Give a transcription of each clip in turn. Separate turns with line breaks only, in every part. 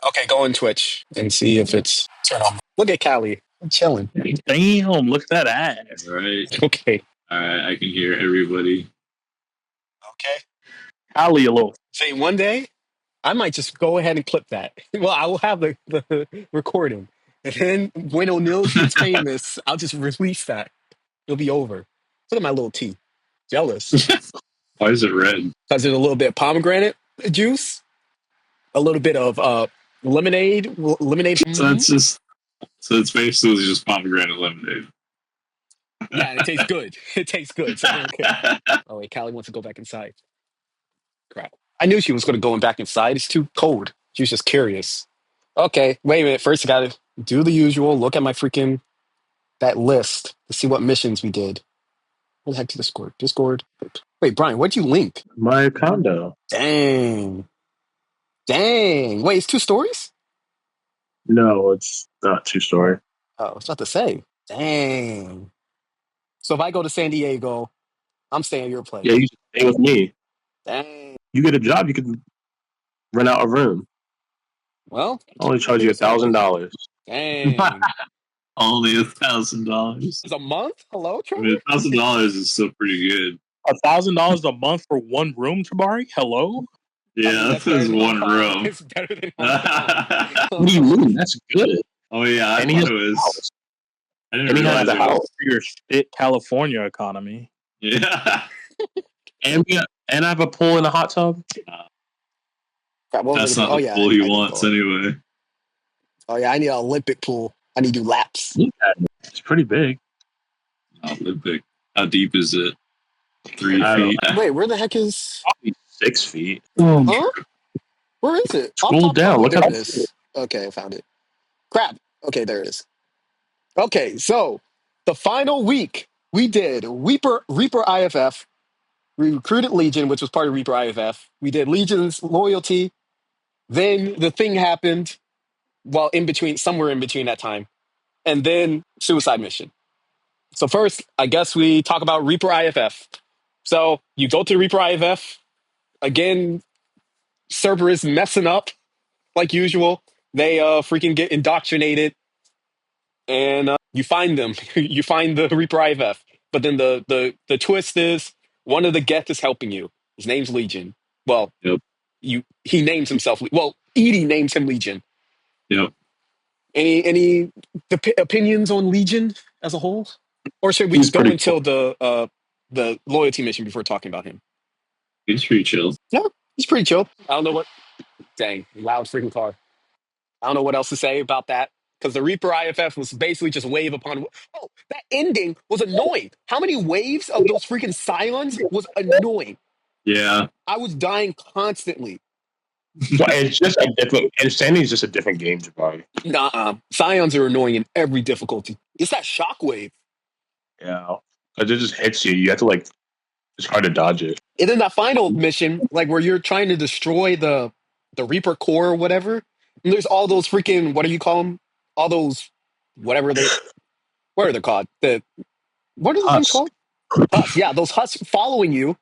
Okay, go on Twitch and see if it's turn on. Look at Callie. I'm chilling.
Damn, look at that ass.
All right.
Okay.
All right. I can hear everybody.
Okay.
Callie a little.
Say one day, I might just go ahead and clip that. Well, I will have the recording. And then when O'Neill gets famous, I'll just release that. It'll be over. Look at my little tea. Jealous.
Why is it red?
Because there's a little bit of pomegranate juice, a little bit of lemonade.
So it's basically just pomegranate lemonade.
Yeah, and it tastes good. It tastes good. So okay. Oh wait, Callie wants to go back inside. Crap. I knew she was going to go back inside. It's too cold. She was just curious. Okay, wait a minute. First, I got to do the usual. Look at my freaking that list to see what missions we did. What the heck to Discord? Discord. Wait, Brian, what'd you link?
My condo.
Dang. Wait, it's 2 stories?
No, it's not 2-story.
Oh, it's not the same. Dang. So if I go to San Diego, I'm staying at your place.
Yeah, you should stay with me.
Dang.
You get a job, you can rent out a room.
Well,
I'll only charge you $1,000.
dang.
Only $1,000.
It's a month? Hello,
I
Trevor?
mean, $1,000 is still pretty good.
$1,000 a month for one room, Tabari? Hello?
Yeah,
that's
that is
better than
one
my
room.
It's better than my
What do you mean? That's good.
Oh yeah, I
And
thought it was. I didn't
And he has
realize
a
it
house
was.
for your shit California economy.
Yeah,
And I have a pool and a hot tub.
Crap, what was
that's
I
not
gonna-
the
oh,
pool
yeah,
he
I need
wants
to go.
anyway.
Oh yeah, I need an Olympic pool. I need to do laps.
It's pretty big.
Olympic. How deep is it? 3
I don't
feet.
Wait, where the heck is?
Probably 6 feet.
Huh? Where is it?
Scroll down.
Oh,
Look
there
how
it is. Okay, I found it. Crap. Okay, there it is. Okay, so the final week we did Reaper IFF. We recruited Legion, which was part of Reaper IFF. We did Legion's loyalty. Then the thing happened. Well, somewhere in between that time, and then suicide mission. So first, I guess we talk about Reaper IFF. So you go to Reaper IFF again. Server is messing up like usual. They freaking get indoctrinated, and you find them. You find the Reaper IFF. But then the twist is one of the Geth is helping you. His name's Legion. Well,
Yep.
He names himself. Well, Edie names him Legion.
Yep.
Any opinions on Legion as a whole, or should we
He's
go
pretty
until the loyalty mission before talking about him?
It's pretty chill.
No, he's pretty chill. I don't know what. Dang, loud freaking car. I don't know what else to say about that because the Reaper IFF was basically just wave upon. Oh, that ending was annoying. How many waves of those freaking scions was annoying?
Yeah.
I was dying constantly.
Well, it's just a different. Insanity is just a different game, Jabari.
Nah, scions are annoying in every difficulty. It's that shockwave.
Yeah, because it just hits you. You have to It's hard to dodge it.
And then that final mission, like where you're trying to destroy the Reaper core or whatever, and there's all those freaking, what do you call them? All those what are they called? What are the things called? Husks. Yeah, those husks following you.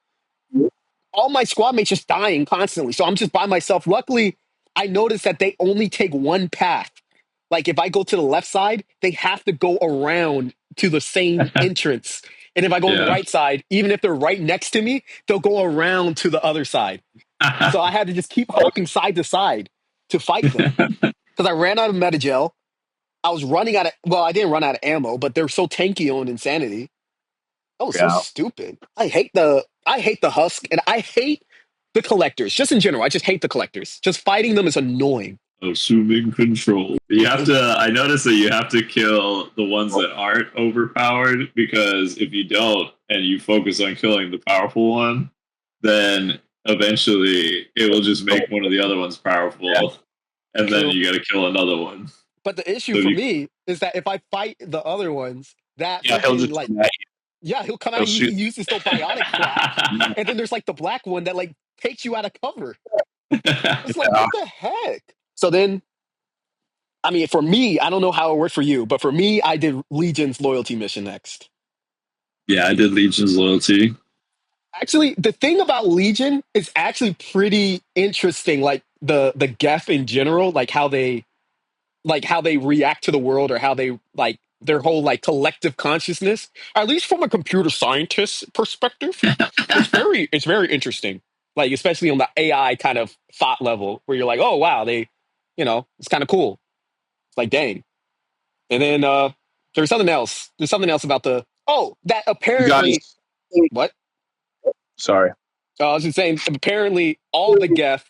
All my squad mates just dying constantly. So I'm just by myself. Luckily, I noticed that they only take one path. Like if I go to the left side, they have to go around to the same entrance. And if I go on the right side, even if they're right next to me, they'll go around to the other side. So I had to just keep hopping side to side to fight them. Because I ran out of metagel. I was running out of, well, I didn't run out of ammo, but they're so tanky on Insanity. That was so stupid. I hate the husk, and I hate the collectors. Just in general, I just hate the collectors. Just fighting them is annoying.
Assuming control. I noticed that you have to kill the ones that aren't overpowered, because if you don't and you focus on killing the powerful one, then eventually it will just make one of the other ones powerful, and then you got to kill another one.
But the issue for me is that if I fight the other ones, that
he'll just
he'll come out and he uses the biotic crap, and then there's like the black one that like takes you out of cover. It's like what the heck? So then, I mean, for me, I don't know how it worked for you, but for me, I did Legion's loyalty mission next.
Yeah, I did Legion's loyalty.
Actually, the thing about Legion is actually pretty interesting. Like the Geth in general, like how they react to the world, or how they like their whole like collective consciousness, at least from a computer scientist perspective, it's very interesting. Like especially on the AI kind of thought level, where you're like, oh wow, it's kind of cool. It's like dang. And then there's something else. There's something else about the that
You
apparently
guys,
what
sorry.
I was just saying. Apparently, all the Geth,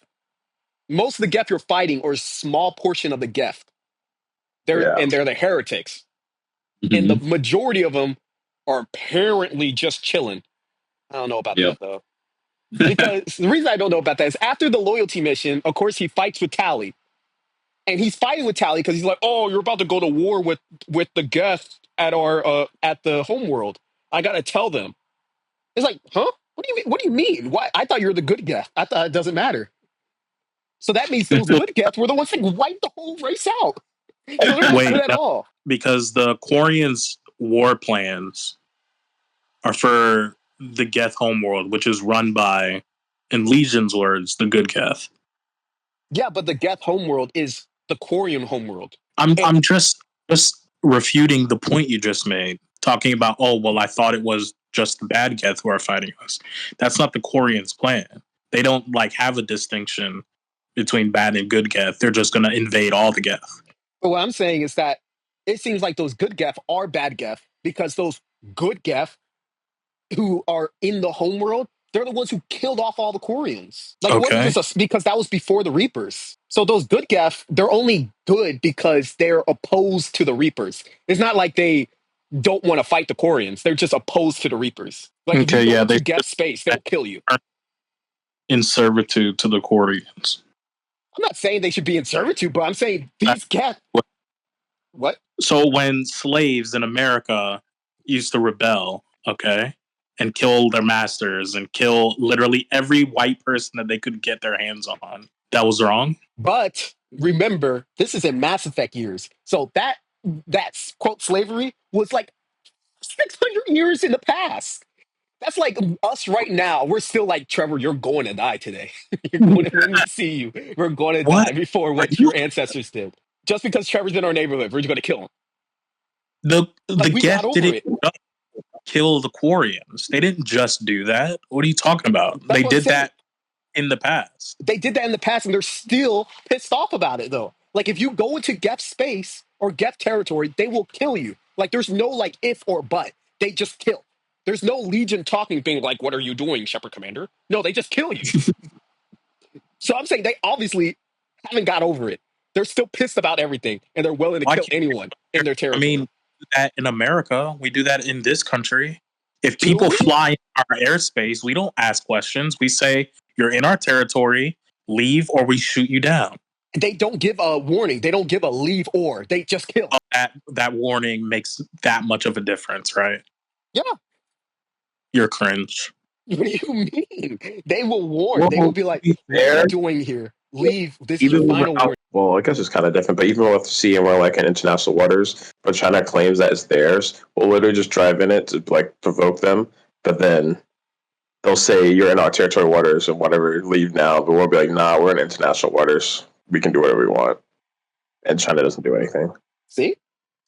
most of the Geth you're fighting, or a small portion of the Geth,
Yeah.
they're the heretics, and the
Mhm.
majority of them are apparently just chilling. I don't know about
Yep.
that though, because the reason I don't know about that is after the loyalty mission, of course, he fights with Tally, and he's fighting with Tally because he's like, "Oh, you're about to go to war with the Geth at our at the homeworld. I gotta tell them." It's like, huh? What do you mean? What do you mean? Why? I thought you were the good Geth. I thought it doesn't matter. So that means those good Geth were the ones that wiped the whole race out. So they're not good
Wait,
at
no,
all.
because the Quarians' war plans are for the Geth homeworld, which is run by, in Legion's words, the good Geth.
Yeah, but the Geth homeworld is the Quarian homeworld.
I'm
And
I'm just refuting the point you just made, talking about, oh well, I thought it was just the bad Geth who are fighting us. That's not the Quarians' plan. They don't like have a distinction between bad and good Geth. They're just gonna invade all the Geth.
but what I'm saying is that it seems like those good Geth are bad Geth because those good Geth who are in the homeworld, they're the ones who killed off all the Quarians. Like it wasn't
Okay.
just because that was before the Reapers. So those good Geth, they're only good because they're opposed to the Reapers. It's not like they don't want to fight the Quarians. They're just opposed to the Reapers. Like if you
Okay,
go
yeah, they
into Geth space, they'll kill you.
are in servitude to the Quarians.
I'm not saying they should be in servitude, but I'm saying these Geth. What?
So when slaves in America used to rebel, okay, and kill their masters and kill literally every white person that they could get their hands on, that was wrong.
But remember, this is in Mass Effect years. So that's quote slavery was like 600 years in the past. That's like us right now. We're still like, Trevor, you're going to die today. You're going to, when we see you, we're going to
What
die before
are
what
you?
your ancestors did. Just because Trevor's in our neighborhood, we're just going to kill him.
The
Like, we got
Geth
over
didn't
it.
kill the Quarians. They didn't just do that. What are you talking about?
That's
They
what I'm
did
saying.
that in the past.
They did that in the past, and they're still pissed off about it, though. Like, if you go into Geth space or Geth territory, they will kill you. Like, there's no, like, if or but. They just kill. There's no Legion talking, being like, what are you doing, Shepard Commander? No, they just kill you. So I'm saying they obviously haven't got over it. They're still pissed about everything, and they're willing to
Why
kill
can't
anyone in their
I
territory.
mean do that in America? We do that in this country. If
Do
people
we?
fly in our airspace, we don't ask questions. We say, you're in our territory, leave or we shoot you down.
They don't give a warning. They don't give a leave or. They just kill.
That warning makes that much of a difference, right?
Yeah.
You're cringe.
What do you mean? They will warn. They will
Well,
be
to
like,
be
what are you
fair,
doing here? Leave. This is your
even
final warning.
well, I guess it's kind of different, but even with seeing we're like in international waters, but China claims that it's theirs, we'll literally just drive in it to like provoke them, but then they'll say you're in our territory waters and whatever, leave now. But we'll be like, nah, we're in international waters. We can do whatever we want, and China doesn't do anything.
See?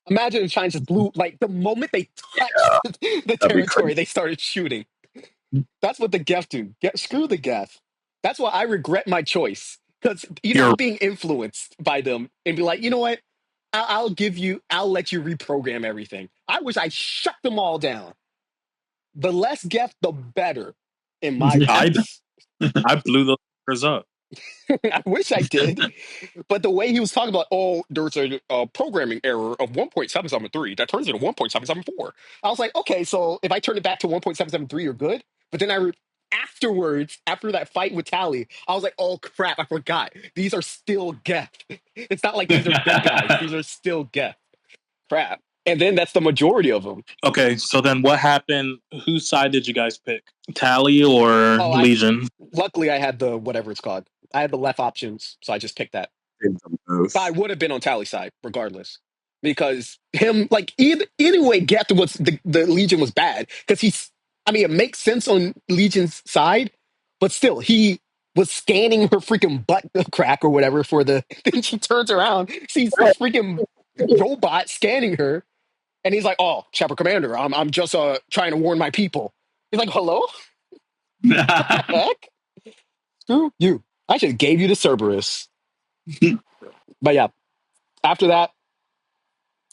Imagine if China just blew, like, the moment they touched
Yeah,
the
that'd be
territory,
crazy.
they started shooting. That's what the Geth do. Screw the Geth. That's why I regret my choice. Because,
You're
I'm being influenced by them and be like, you know what? I'll let you reprogram everything. I wish I shut them all down. The less Geth, the better, in my
I
eyes.
I blew those fuckers up.
I wish I did. But the way he was talking about, oh, there's a programming error of 1.773 that turns into 1.774. I was like, okay, so if I turn it back to 1.773, you're good. But then afterwards, after that fight with Tally, I was like, oh crap, I forgot. These are still Geth. It's not like these are good guys. These are still Geth. Crap. And then that's the majority of them.
Okay, so then what happened? Whose side did you guys pick? Tally or
Oh,
Legion?
luckily I had the whatever it's called. I had the left options, so I just picked that. But I would have been on Tally's side regardless, because him like either way, Geth was the Legion was bad because he's. I mean, it makes sense on Legion's side, but still, he was scanning her freaking butt crack or whatever for the. Then she turns around, sees this freaking robot scanning her, and he's like, "Oh, Chapter Commander, I'm just trying to warn my people." He's like, "Hello, the heck? Screw you! I should have gave you the Cerberus." But yeah, after that,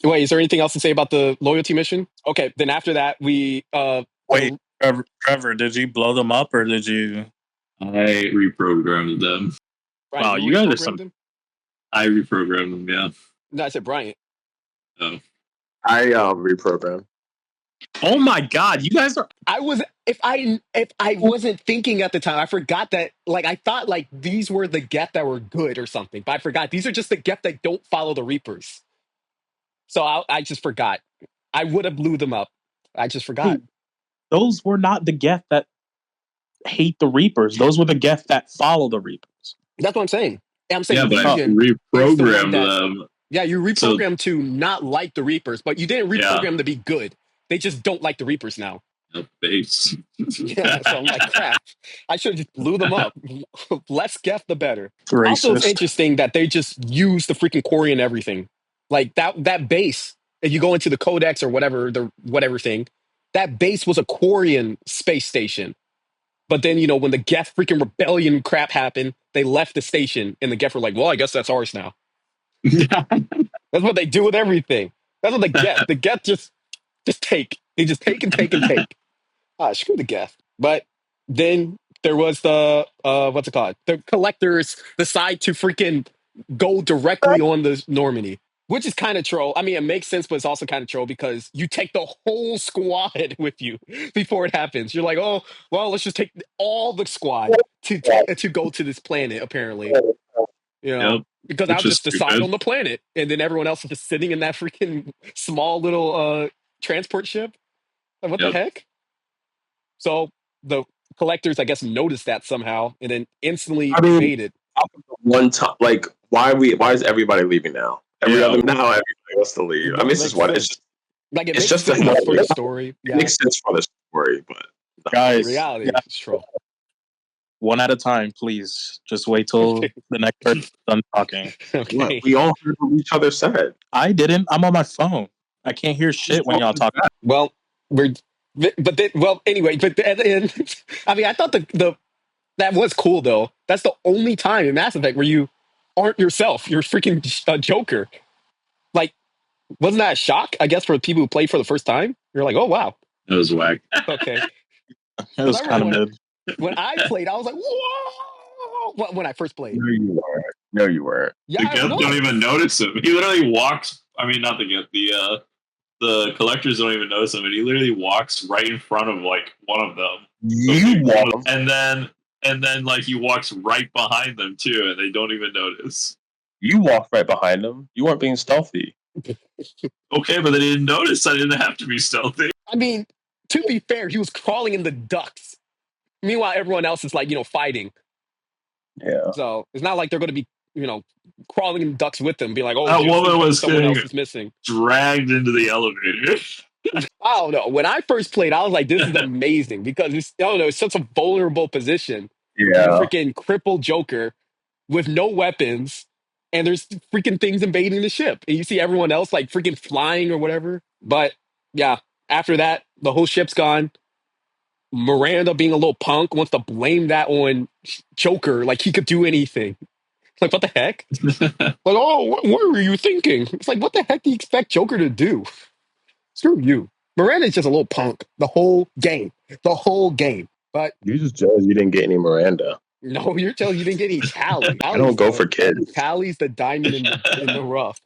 wait, is there anything else to say about the loyalty mission? Okay, then after that, we
Wait, Trevor, did you blow them up or did you?
I reprogrammed them.
Brian,
Wow, you guys are some.
them?
I reprogrammed them. Yeah.
No, I said Bryant.
Oh.
I reprogrammed.
Oh my God, you guys are.
I was if I wasn't thinking at the time, I forgot that like I thought like these were the Geth that were good or something, but I forgot these are just the Geth that don't follow the Reapers. So I just forgot. I would have blew them up. I just forgot.
Those were not the Geth that hate the Reapers. Those were the Geth that follow the Reapers.
That's what I'm saying. And I'm saying
Yeah, but I
Legion is the one
reprogrammed
that-
them.
Yeah, you reprogrammed to not like the Reapers, but you didn't reprogram
Yeah.
to be good. They just don't like the Reapers now.
Base.
Yeah, so I'm like, crap. I should have just blew them up. Less Geth, the better.
Racist.
Also, it's interesting that they just use the freaking quarry and everything. Like that base, if you go into the Codex or whatever, the whatever thing, that base was a Quarian space station. But then, when the Geth freaking rebellion crap happened, they left the station, and the Geth were like, well, I guess that's ours now. That's what they do with everything. That's what the Geth. The Geth just take. They just take and take and take. Screw the Geth. But then there was the, what's it called? The collectors decide to freaking go directly on the Normandy, which is kind of troll. I mean, it makes sense, but it's also kind of troll because you take the whole squad with you before it happens. You're like, oh, well, let's just take all the squad to go to this planet, apparently.
Yep.
Because
Which
I'll
is
just decide
stupid.
on the planet, and then everyone else is just sitting in that freaking small little transport ship. Like, what the heck? So the collectors, I guess, noticed that somehow, and then instantly invaded.
One time, like, why is everybody leaving now? Everybody wants to leave. I mean, this is what it's just.
Like,
It's just
sense for the story.
It makes sense for the story, but
Guys,
reality is troll.
One at a time, please. Just wait till the next person's done talking.
Okay.
What? We all heard what each other said.
I didn't. I'm on my phone. I can't hear shit when y'all talk.
Well, anyway, but at the end, I mean, I thought that was cool though. That's the only time in Mass Effect where you aren't yourself. You're freaking Joker. Like, wasn't that a shock? I guess for people who played for the first time, you're like, oh wow,
It was whack.
okay.
It was kind of mid.
When I played, I was like, whoa! When I first played.
No, you weren't.
Yeah,
The Geth don't even notice him. He literally walks. I mean, not the Geth. The collectors don't even notice him, and he literally walks right in front of like one of them.
You walk,
and then like he walks right behind them too, and they don't even notice.
You walked right behind them. You weren't being stealthy.
Okay, but they didn't notice. I didn't have to be stealthy.
I mean, to be fair, he was crawling in the ducts. Meanwhile, everyone else is like, fighting.
Yeah.
So it's not like they're going to be, crawling in ducts with them, be like, oh,
That woman was
someone else is missing.
Dragged into the elevator.
I don't know. When I first played, I was like, this is amazing because it's such a vulnerable position.
Yeah.
Freaking crippled Joker with no weapons, and there's freaking things invading the ship, and you see everyone else like freaking flying or whatever. But yeah, after that, the whole ship's gone. Miranda, being a little punk, wants to blame that on Joker, like he could do anything. Like, what the heck? Like, oh, what were you thinking? It's like, what the heck do you expect Joker to do? Screw you. Miranda's just a little punk the whole game. But
you're just jealous you didn't get any Miranda.
No, you're telling you didn't get any Callie.
I don't go for kids.
Callie's the diamond in the rough.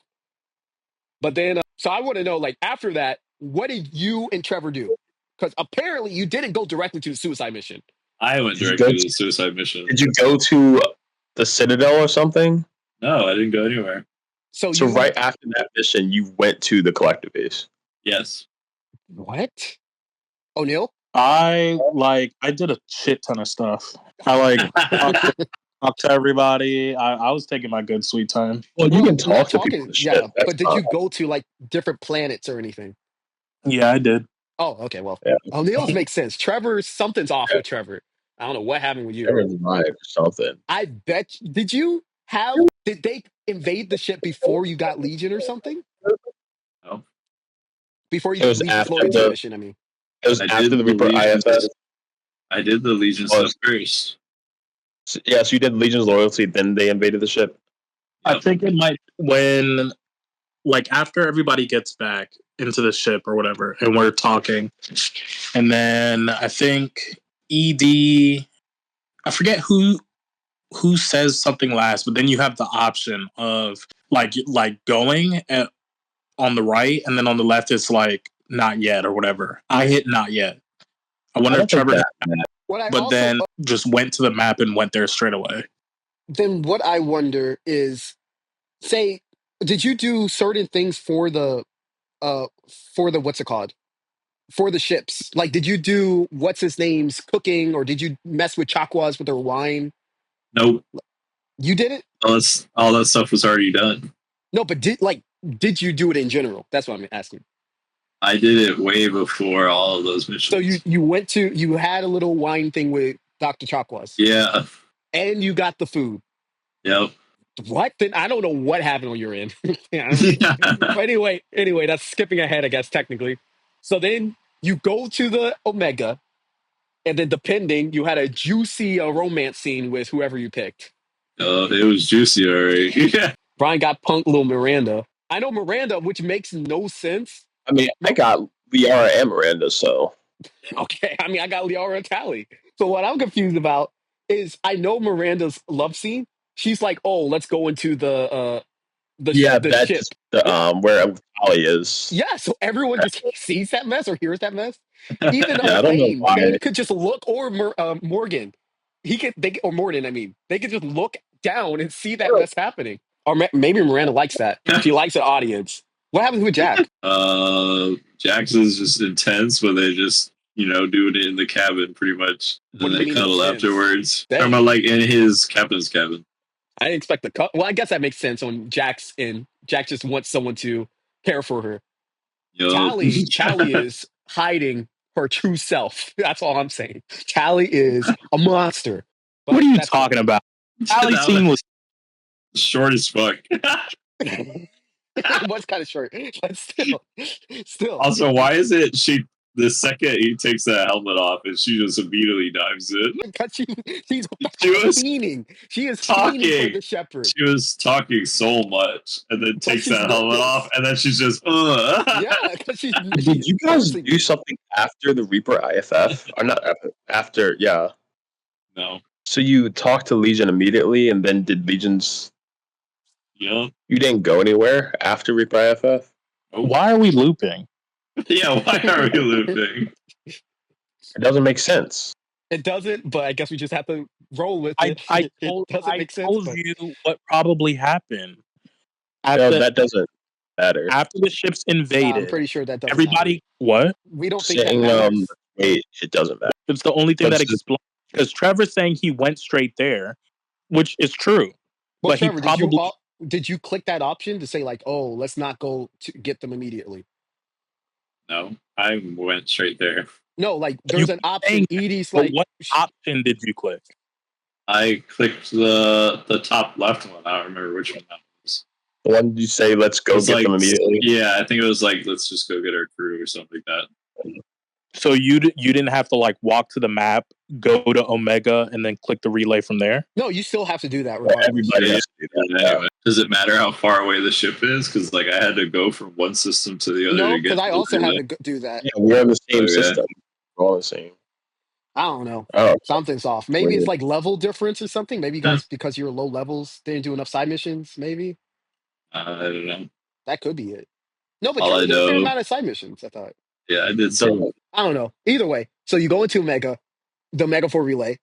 But then, so I want to know, like, after that, what did you and Trevor do? Because apparently you didn't go directly to the suicide mission.
I went directly to the suicide mission.
Did you go to the Citadel or something?
No, I didn't go anywhere.
So right after that mission, you went to the collective base.
Yes.
What? O'Neill?
I did a shit ton of stuff. I talked to everybody. I was taking my good sweet time.
Well, you can talk to people.
Yeah, but did you go to like different planets or anything?
Yeah, I did.
Oh, okay. Well,
yeah.
O'Neill's makes sense. Something's off with Trevor. I don't know what happened with you.
Trevor revived or something.
I bet. Did they invade the ship before you got Legion or something?
No.
Before you
It
did
was
Legion's
after
loyalty
the.
mission, I mean.
It was
I
after
did
the Reaper
Legion
IFF.
stuff. I did the Legion
Oh,
stuff first.
So you did Legion's loyalty, then they invaded the ship.
I think it might when like after everybody gets back into the ship or whatever, and we're talking, and then I think ED, I forget who says something last, but then you have the option of like going on the right, and then on the left it's like not yet or whatever. I hit not yet. I wonder if Trevor hit that, but then just went to the map and went there straight away.
Then what I wonder is, say, did you do certain things for the what's it called? For the ships? Like, did you do what's his name's cooking, or did you mess with Chakwas with their wine?
Nope.
You did it?
All that stuff was already done.
No, but did you do it in general? That's what I'm asking.
I did it way before all of those missions.
So you had a little wine thing with Dr. Chakwas.
Yeah.
And you got the food.
Yep.
What? Then I don't know what happened on your end.
Yeah.
But anyway, that's skipping ahead, I guess, technically. So then you go to the Omega, and then depending, you had a juicy romance scene with whoever you picked.
It was juicy already. Yeah.
Brian got punked little Miranda. I know Miranda, which makes no sense.
I mean, I got Liara and Miranda, so.
Okay, I mean, I got Liara and Tally. So what I'm confused about is I know Miranda's love scene. She's like, "Oh, let's go into the ship."
Where Tally is.
Yeah, so everyone just sees that mess or hears that mess. Even
Yeah, I don't know why.
Fane could just look, or Morgan, or Morden. I mean, they could just look down and see that mess happening. Or maybe Miranda likes that. She likes the audience. What happens with Jack?
Jackson's just intense, but they just do it in the cabin pretty much, and they cuddle afterwards. Talking about like in his captain's cabin.
I didn't expect the cut. Well, I guess that makes sense when Jack's in. Jack just wants someone to care for her. Tally is hiding her true self. That's all I'm saying. Tally is a monster.
What are you talking about? Tally's scene was
short as fuck.
It was kind of short, but still.
Also, why is it the second he takes that helmet off and she just immediately dives in?
Because she's fiending. She is fiending for the shepherd.
She was talking so much and then takes that helmet off and then she's just,
Yeah, because she's
Did you guys do something after the Reaper IFF? Or not after, yeah.
No.
So you talked to Legion immediately and then did Legion's...
Yeah.
You didn't go anywhere after Reaper IFF?
Why are we looping?
Yeah, why are we looping?
It doesn't make sense.
It doesn't, but I guess we just have to roll with it.
I told you what probably happened.
That doesn't matter.
After the ships invaded,
I'm pretty sure that doesn't
everybody...
matter.
What?
We don't think that matters.
Wait, it doesn't matter.
It's the only thing that explains... Because Trevor's saying he went straight there, which is true.
Well,
but
Trevor,
he probably...
did you click that option to say, like, oh, let's not go to get them immediately?
No, I went straight there.
No, like, there's an option. Edie's like...
What option did you click?
I clicked the top left one. I don't remember which one that was.
The one you say, let's go get them immediately?
Yeah, I think it was like, let's just go get our crew or something like that.
So you didn't have to like walk to the map, go to Omega, and then click the relay from there?
No, you still have to do that.
Everybody has to do that.
Anyway, does it matter how far away the ship is? Because like I had to go from one system to the other.
No, because I also had to do that.
Yeah, we're in the same system. We're all the same.
I don't know.
Oh,
something's off. Maybe it's like level difference or something. Maybe you guys, because you're low levels, didn't do enough side missions. Maybe.
I don't know.
That could be it. No, but
you
did a fair amount of side missions, I thought.
Yeah, I did some.
I don't know. Either way, so you go into the Mega 4 relay.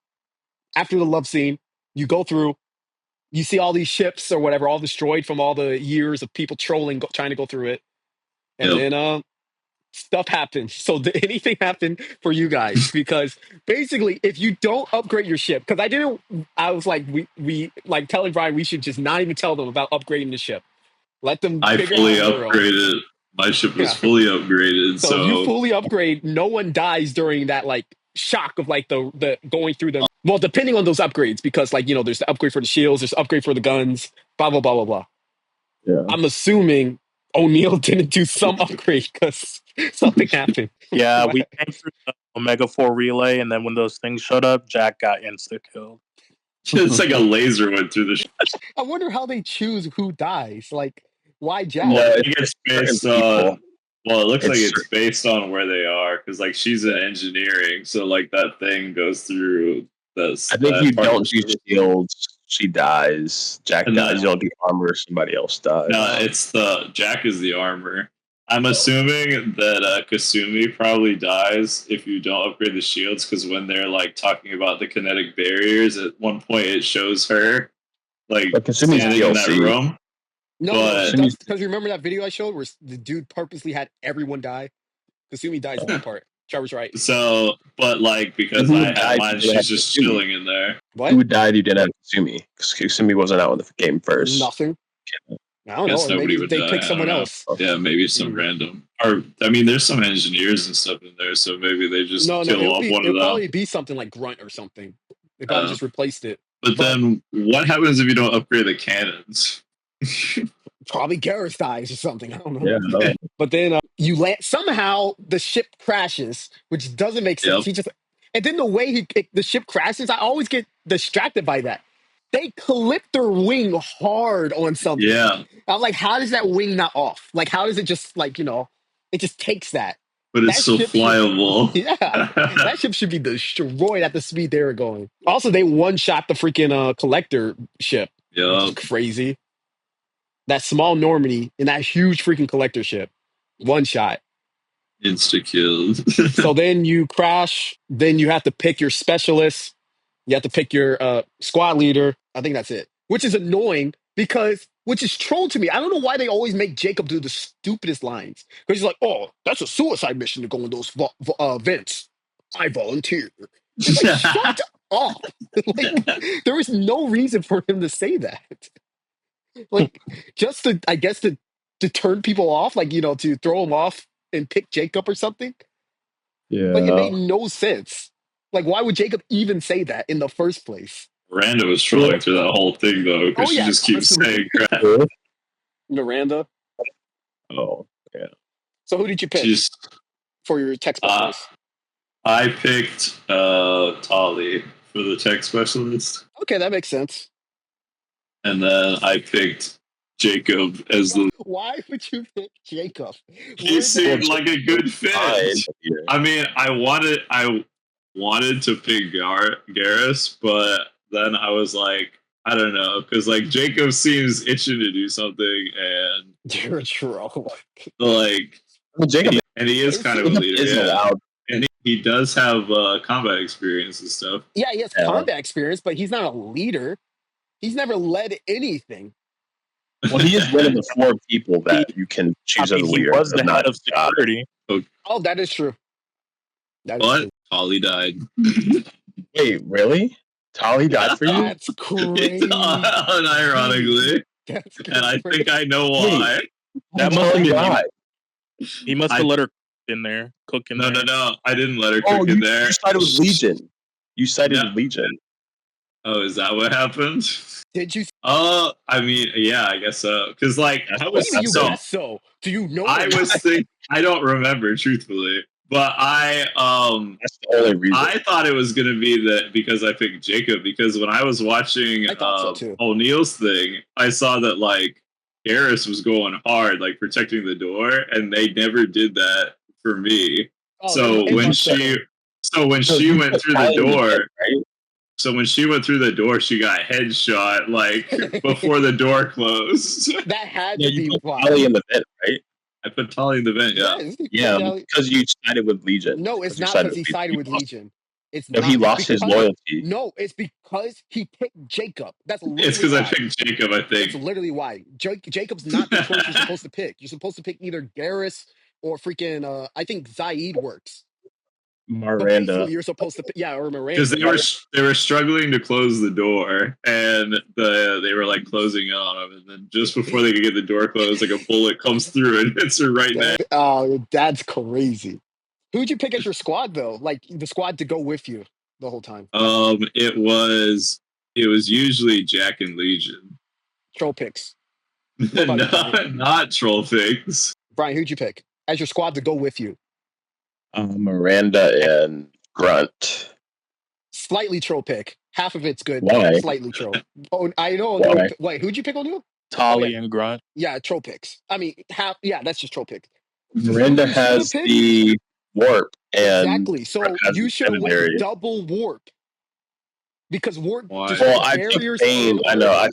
After the love scene, you go through, you see all these ships or whatever, all destroyed from all the years of people trolling, trying to go through it. And then stuff happens. So did anything happen for you guys? Because basically, if you don't upgrade your ship, because I was like, we like telling Brian we should just not even tell them about upgrading the ship. Let them
I fully upgraded. My ship was fully upgraded.
So if you fully upgrade, no one dies during that like shock of like the going through them. Well, depending on those upgrades, because like there's the upgrade for the shields, there's the upgrade for the guns, blah blah blah blah blah.
Yeah.
I'm assuming O'Neal didn't do some upgrade because something happened.
Yeah, we came through the Omega 4 relay, and then when those things showed up, Jack got insta-killed.
It's like a laser went through the.
I wonder how they choose who dies. Like, why Jack?
Well, I think it's based on. Well, it looks like
It's-
it's based on where they are because, like, she's in engineering, so like that thing goes through the.
I think you don't do shields, she dies. Jack
And
dies.
then-
You don't do armor, somebody else dies.
No, it's the Jack is the armor. I'm assuming that Kasumi probably dies if you don't upgrade the shields because when they're like talking about the kinetic barriers, at one point it shows her like
But Kasumi's
standing in that
DLC.
room.
No,
But-
because remember that video I showed where the dude purposely had everyone die. Kasumi dies in that part. Trevor's right.
So, but like because
Who
I had
died
mine,
if they
she's
had
just
Kasumi?
chilling in there.
What?
Who died? You didn't have Kasumi. Because Kasumi wasn't out in the game first.
Nothing. I don't
Guess
know. Or
nobody
maybe
would
they
die,
pick
I
someone
don't know.
else.
Yeah, maybe some random. Or I mean, there's some engineers and stuff in there, so maybe they just
No,
kill off one of
it'll
them.
probably be something like Grunt or something. They probably just replaced it.
But then, what happens if you don't upgrade the cannons?
Probably Garrus dies or something. I don't know.
Yeah, no.
But then you land. Somehow the ship crashes, which doesn't make sense.
Yep.
He just and then the way the ship crashes, I always get distracted by that. They clip their wing hard on something.
Yeah,
I'm like, how does that wing not off? Like, how does it just like it just takes that?
but it's
That
so
ship should-
flyable.
Yeah, that ship should be destroyed at the speed they were going. Also, they one shot the freaking collector ship. Which
Yeah,
is crazy. That small Normandy and that huge freaking collector ship, one shot.
insta killed.
So then you crash. Then you have to pick your specialist. You have to pick your squad leader. I think that's it. Which is annoying which is troll to me. I don't know why they always make Jacob do the stupidest lines. Because he's like, "Oh, that's a suicide mission to go in those vents. I volunteer." It's like, shut up. Like, there was no reason for him to say that. Like, just to, I guess, to turn people off, like, to throw them off and pick Jacob or something.
Yeah.
Like, it made no sense. Like, why would Jacob even say that in the first place?
Miranda was trolling through that whole thing though, because
Oh,
she
yeah,
just keeps saying crap.
Miranda.
Oh, yeah.
So who did you pick
She's,
for your tech specialist?
I picked Tali for the tech specialist,
Okay, that makes sense.
and then I picked Jacob as the.
Why would you pick Jacob?
He seemed like a good fit.
Fine.
I mean, I wanted to pick Garrus, but then I was like, I don't know, because like Jacob seems itching to do something, and
You're a troll.
like,
Well, Jacob
and he is kind of a
Jacob
leader,
is
yeah.
allowed.
And he does have combat experience and stuff.
Yeah, he has
Yeah.
combat experience, but he's not a leader. He's never led anything.
Well, he is one of the 4 people that you can choose as a
he
leader.
was the
It's not
head of security.
Oh, that is true. That is
But
true.
Holly died.
Wait, really? Tali died for you?
That's crazy.
Unironically.
That's
And I
crazy.
think I know why.
That
Who
must have
Tali
been
died?
He must have let her cook in there. Cook in there.
No. I didn't let her
Oh,
cook
you,
in there.
you sided with Legion. You sided
Yeah.
with Legion.
Oh, is that what happened?
Did you?
Oh, I mean, yeah, I guess so. Because like I
What
was
do you mean you
so
guess so? Do you know?
I
or not?
was thinking I don't remember truthfully, but
That's the only reason.
I thought it was gonna be that because I picked Jacob because when I was watching
I thought so, too.
O'Neal's thing, I saw that like Garrus was going hard, like protecting the door, and they never did that for me.
Oh,
so
it
when
must have
she
been.
so when
So
she
you
went
put
through the
Tali in
door,
bed, right?
so when she went through the door, she got headshot like before the door closed.
That had
Yeah,
to
you
be
put
why.
Tali in the vent, right?
I put Tali in the vent, yeah.
Yes, he
Yeah,
put Tali-
because you sided with Legion.
No, it's
You
not
sided
because he
with
sided with
lost-
Legion. It's
No,
not.
he
It's
lost his
because-
loyalty.
No, it's because he picked Jacob. That's literally
It's because I
why.
picked Jacob, I
That's
think.
literally why. Jacob's not the choice you're supposed to pick. You're supposed to pick either Garrus or freaking. I think Zaid works. But
Miranda.
basically, you're supposed to pick, or Miranda.
Because they were struggling to close the door, and they were like closing in on him, and then just before they could get the door closed, like a bullet comes through and hits her right now.
Oh, that's crazy. Who'd you pick as your squad though? Like the squad to go with you the whole time.
It was usually Jack and Legion.
Troll picks. What about you, Brian?
Not troll things.
Brian, who'd you pick as your squad to go with you?
Miranda and Grunt.
Slightly troll pick. Half of it's good.
Why?
Slightly troll. Oh, I know.
Why?
Wait, who'd you pick on you?
Tali and Grunt.
Yeah, troll picks. I mean, half. Yeah, that's just troll picks.
Miranda
You should've
has
picked-
the warp, and
exactly. So
Grunt has
you
the
should have went
secondary.
double warp because warp.
Why?
destroys
Well, I took
barriers
Thane.
and
I know.
armor.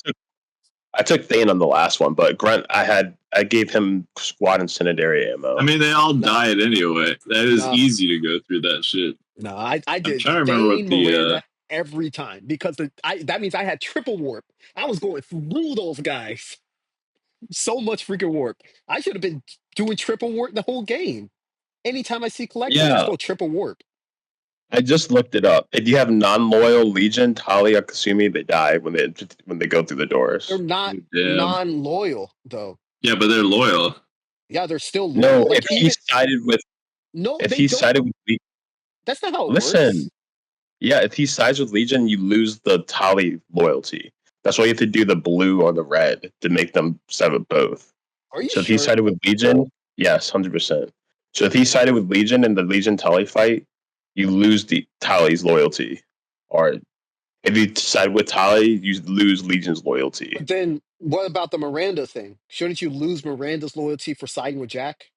I took Thane on the last one, but Grunt, I gave him squad incendiary ammo.
I mean, they all died anyway. That is
No.
easy to go through that shit.
No, I did.
trying to remember what
Thane,
the,
Miranda every time because that means I had triple warp. I was going through those guys. So much freaking warp. I should have been doing triple warp the whole game. Anytime I see collector,
Yeah.
just go triple warp.
I just looked it up. If you have non-loyal Legion, Tali or Kasumi, they die when they go through the doors.
They're not
Damn.
non-loyal though.
Yeah, but they're loyal.
Yeah, they're still
No,
loyal. Like,
if he sided with
they don't.
sided with Legion,
That's not how it
listen.
works.
Yeah, if he sides with Legion, you lose the Tali loyalty. That's why you have to do the blue or the red to make them side with both.
Are you
So if
sure?
he sided with Legion, yes, 100%. So if he sided with Legion in the Legion Tali fight, you lose the Tali's loyalty. Or if you side with Tali, you lose Legion's loyalty.
But then what about the Miranda thing? Shouldn't you lose Miranda's loyalty for siding with Jack?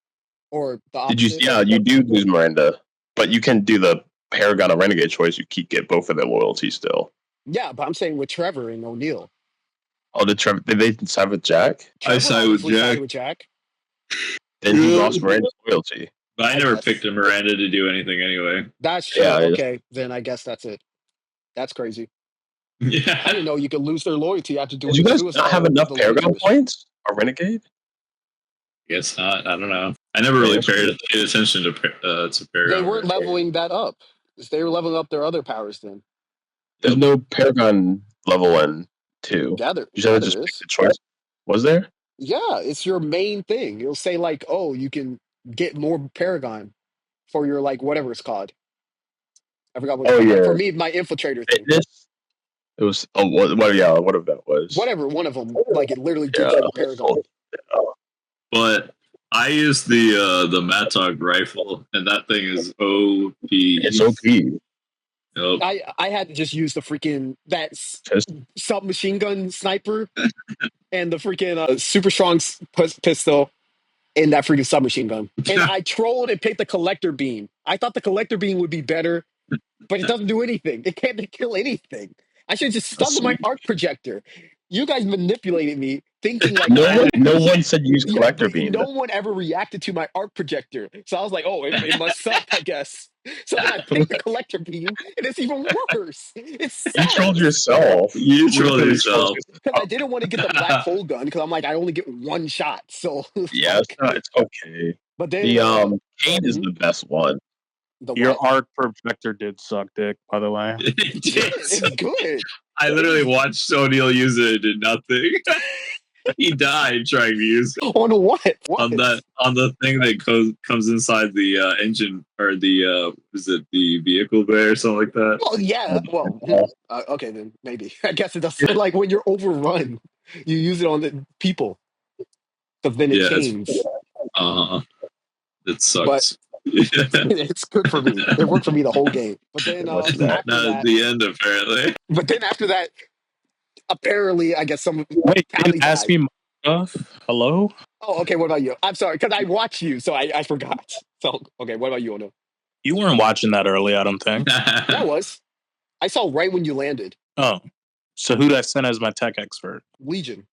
Or the opposite?
Did you? Yeah, you do lose Miranda, but you can do the Paragon or Renegade choice. You get both of their loyalty still.
Yeah, but I'm saying with Trevor and O'Neill.
Oh, did they side with Jack?
Trevor
side with
obviously
Jack.
sided with Jack.
Then he lost Miranda's loyalty.
But I never
guess.
picked a Miranda to do anything anyway.
That's true.
Yeah,
Okay, then I guess that's it. That's crazy. I
Yeah.
didn't know you could lose their loyalty after doing
Did you guys
suicide
not have
with
enough
the
Paragon
Lakers.
points or Renegade?
Guess not. I don't know. I never really paid attention to Paragon.
They weren't leveling that up. They were leveling up their other powers then.
There's no Paragon level in 2.
Gather.
You should have just picked the choice. Was there?
Yeah, it's your main thing. It'll say like, oh, you can get more Paragon for your like whatever it's called. I forgot what.
Oh,
Like,
yeah.
for me, my infiltrator thing.
It was. Oh, whatever that was.
Whatever one of them, like it literally gives
Yeah.
you Paragon.
But I used the Mattock rifle, and that thing is OP.
It's OP.
Nope.
I had to just use the freaking submachine gun sniper and the freaking super strong pistol and that freaking submachine gun. And I trolled and picked the collector beam. I thought the collector beam would be better, but it doesn't do anything. It can't kill anything. I should have just stuck with my arc projector. You guys manipulated me thinking like
no one said use
Yeah,
collector
but
beam.
no one ever reacted to my arc projector. So I was like, oh, it must suck, I guess. So then I picked the collector beam, and it's even worse. It's
You trolled yourself.
You trolled yourself.
because I didn't want to get the black hole gun because I'm like, I only get one shot. So
Yeah, it's okay.
But then
The Kane is the best one.
the
Your
what?
arc projector did suck dick, by the way.
It's good.
I literally watched O'Neill use it and did nothing. He died trying to use it
On what?
on the thing that comes inside the engine or the is it the vehicle bay or something like that?
Well, yeah. Well, okay then maybe. I guess it does. Like when you're overrun, you use it on the people, because then it
Yeah, it's-
changes.
It sucks.
It's good for me. It worked for me the whole game. But then
What's that?
after
Not
that,
at the end apparently.
but then after that, apparently, I guess some.
Wait,
Tally
didn't ask
died.
me my stuff? Hello?
Oh, okay. What about you? I'm sorry, because I watched you, so I forgot. So okay, what about you, Ono?
You weren't watching that early, I don't think.
That was. I saw right when you landed.
Oh. So who'd I send as my tech expert?
Legion.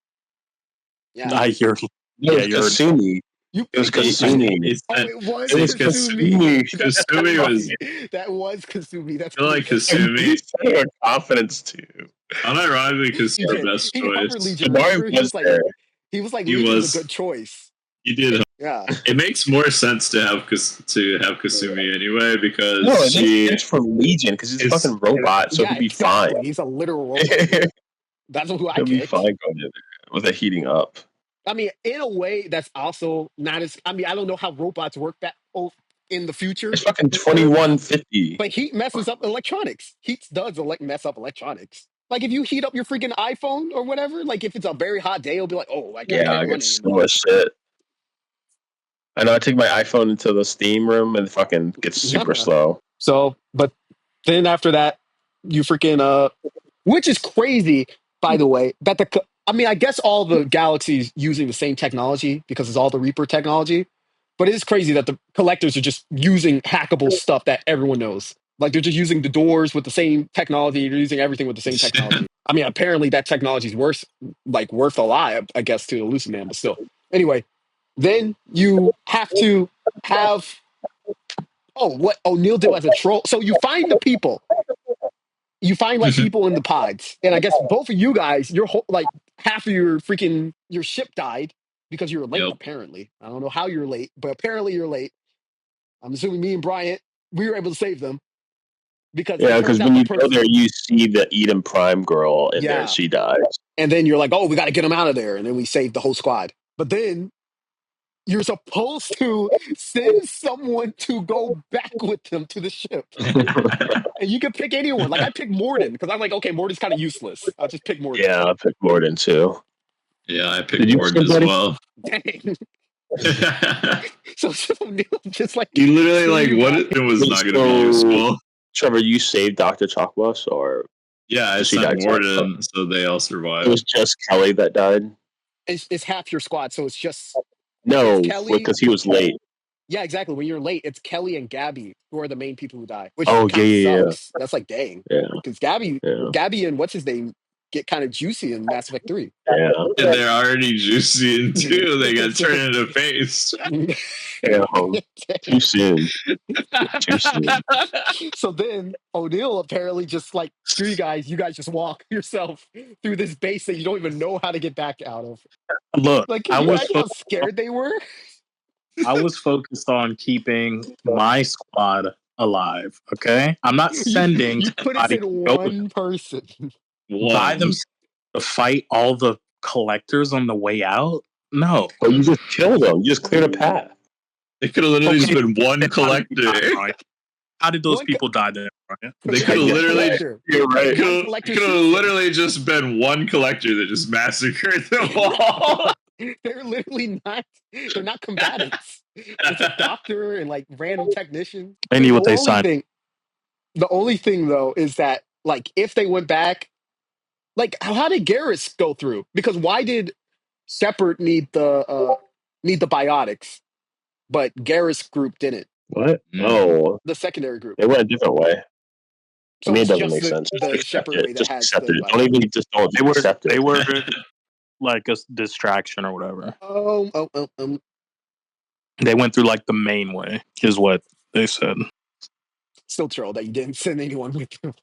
Yeah.
I hear
No,
Yeah,
it
you're-
was Kasumi.
You
It was
picked
Kasumi.
it
It was Kasumi.
Kasumi was
That was Kasumi. That's
I feel like
You
Kasumi.
said it with confidence too.
Unironically, Kasumi best
He hovered
choice.
Legion.
Jabari
Remember? He
was
was like,
there.
He
Legion
was.
a good choice.
You did.
Yeah.
It makes more sense to have Kasumi anyway because
No, it
she
makes sense for Legion because he's a
is-
fucking robot, so
yeah,
he'll be
exactly.
fine.
He's a literal robot. That's who I
He'll be
picked.
fine going in there with a heating up.
I mean, in a way, that's also not as. I mean, I don't know how robots work in the future.
It's fucking 2150.
But heat messes up electronics. Heat does mess up electronics. Like if you heat up your freaking iPhone or whatever, like if it's a very hot day, it'll be like, oh, I can't
Yeah, I
run
get so
anymore.
much shit. I know I take my iPhone into the steam room and it fucking gets super slow.
So, but then after that, you freaking which is crazy, by the way, that I guess all the galaxies using the same technology because it's all the Reaper technology. But it is crazy that the collectors are just using hackable stuff that everyone knows. Like they're just using the doors with the same technology. They're using everything with the same technology. I mean, apparently that technology is worth a lot, I guess, to the Lucid Man. But still, anyway, then you have to have. Oh, what O'Neill did as a troll. So you find the people. You find like people in the pods, and I guess both of you guys, your whole like half of your ship died because you were late.
Yep.
Apparently, I don't know how you're late, but apparently you're late. I'm assuming me and Bryant, we were able to save them because
Yeah, because when you go there, you see the Eden Prime girl in there. She dies,
and then you're like, "Oh, we got to get them out of there," and then we saved the whole squad. But then you're supposed to send someone to go back with them to the ship. And you can pick anyone. Like I picked Morden because I'm like, okay, Morden's kind of useless. I'll just pick Morden.
Yeah, I picked Morden too.
Yeah, I picked Morden as well.
Dang. So O'Neill just like
you literally like what it was not going to be useful.
Trevor, you saved Dr. Chalkwus or
yeah, I sent Morden, so they all survived.
It was just Kelly that died.
It's half your squad, so it's just
no, because he was late.
Yeah, exactly. When you're late, it's Kelly and Gabby who are the main people who die. Which
sucks.
That's like dang.
Yeah.
Because Gabby and what's his name get kind of juicy in Mass Effect 3.
Yeah.
And they're already juicy in 2. They got turned into face.
Yeah, too soon. Too soon.
So then O'Neill apparently just like, screw you guys just walk yourself through this base that you don't even know how to get back out of.
Look,
like, can you imagine how scared they were?
I was focused on keeping my squad alive. Okay, I'm not sending.
You put it in one person
by themselves to fight all the collectors on the way out. No,
but you just killed them. You just cleared a path.
It could have literally just been one collector.
How did those people die then? Right?
They could have literally.
You're right.
Could have literally just been one collector that just massacred them all.
They're literally not. They're not combatants. It's a doctor and like random technician.
They knew what they signed.
The only thing though is that like if they went back, like how did Garrus go through? Because why did Shepard need the biotics, but Garrus group didn't?
What? No,
the secondary group.
They went a different way.
So
I mean, it doesn't make sense.
The Shepard way that
just
has
accept it. Don't even just don't.
They were like a distraction or whatever. They went through like the main way, is what they said.
Still troll that you didn't send anyone with you.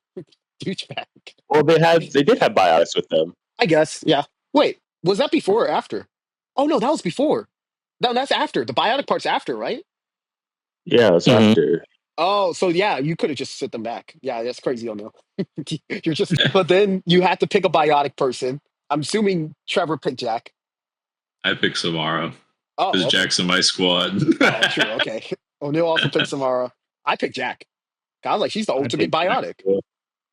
Douchebag.
Well, they did have biotics with them.
I guess, yeah. Wait, was that before or after? Oh no, that was before. No, that's after. The biotic part's after, right?
Yeah, it's after.
Oh, so yeah, you could have just sent them back. Yeah, that's crazy. Oh no, you're just. But then you had to pick a biotic person. I'm assuming Trevor picked Jack.
I picked Samara.
Oh,
because Jack's in my squad.
Oh, true. Okay. O'Neill also picked Samara. I picked Jack. I was like, she's the ultimate biotic.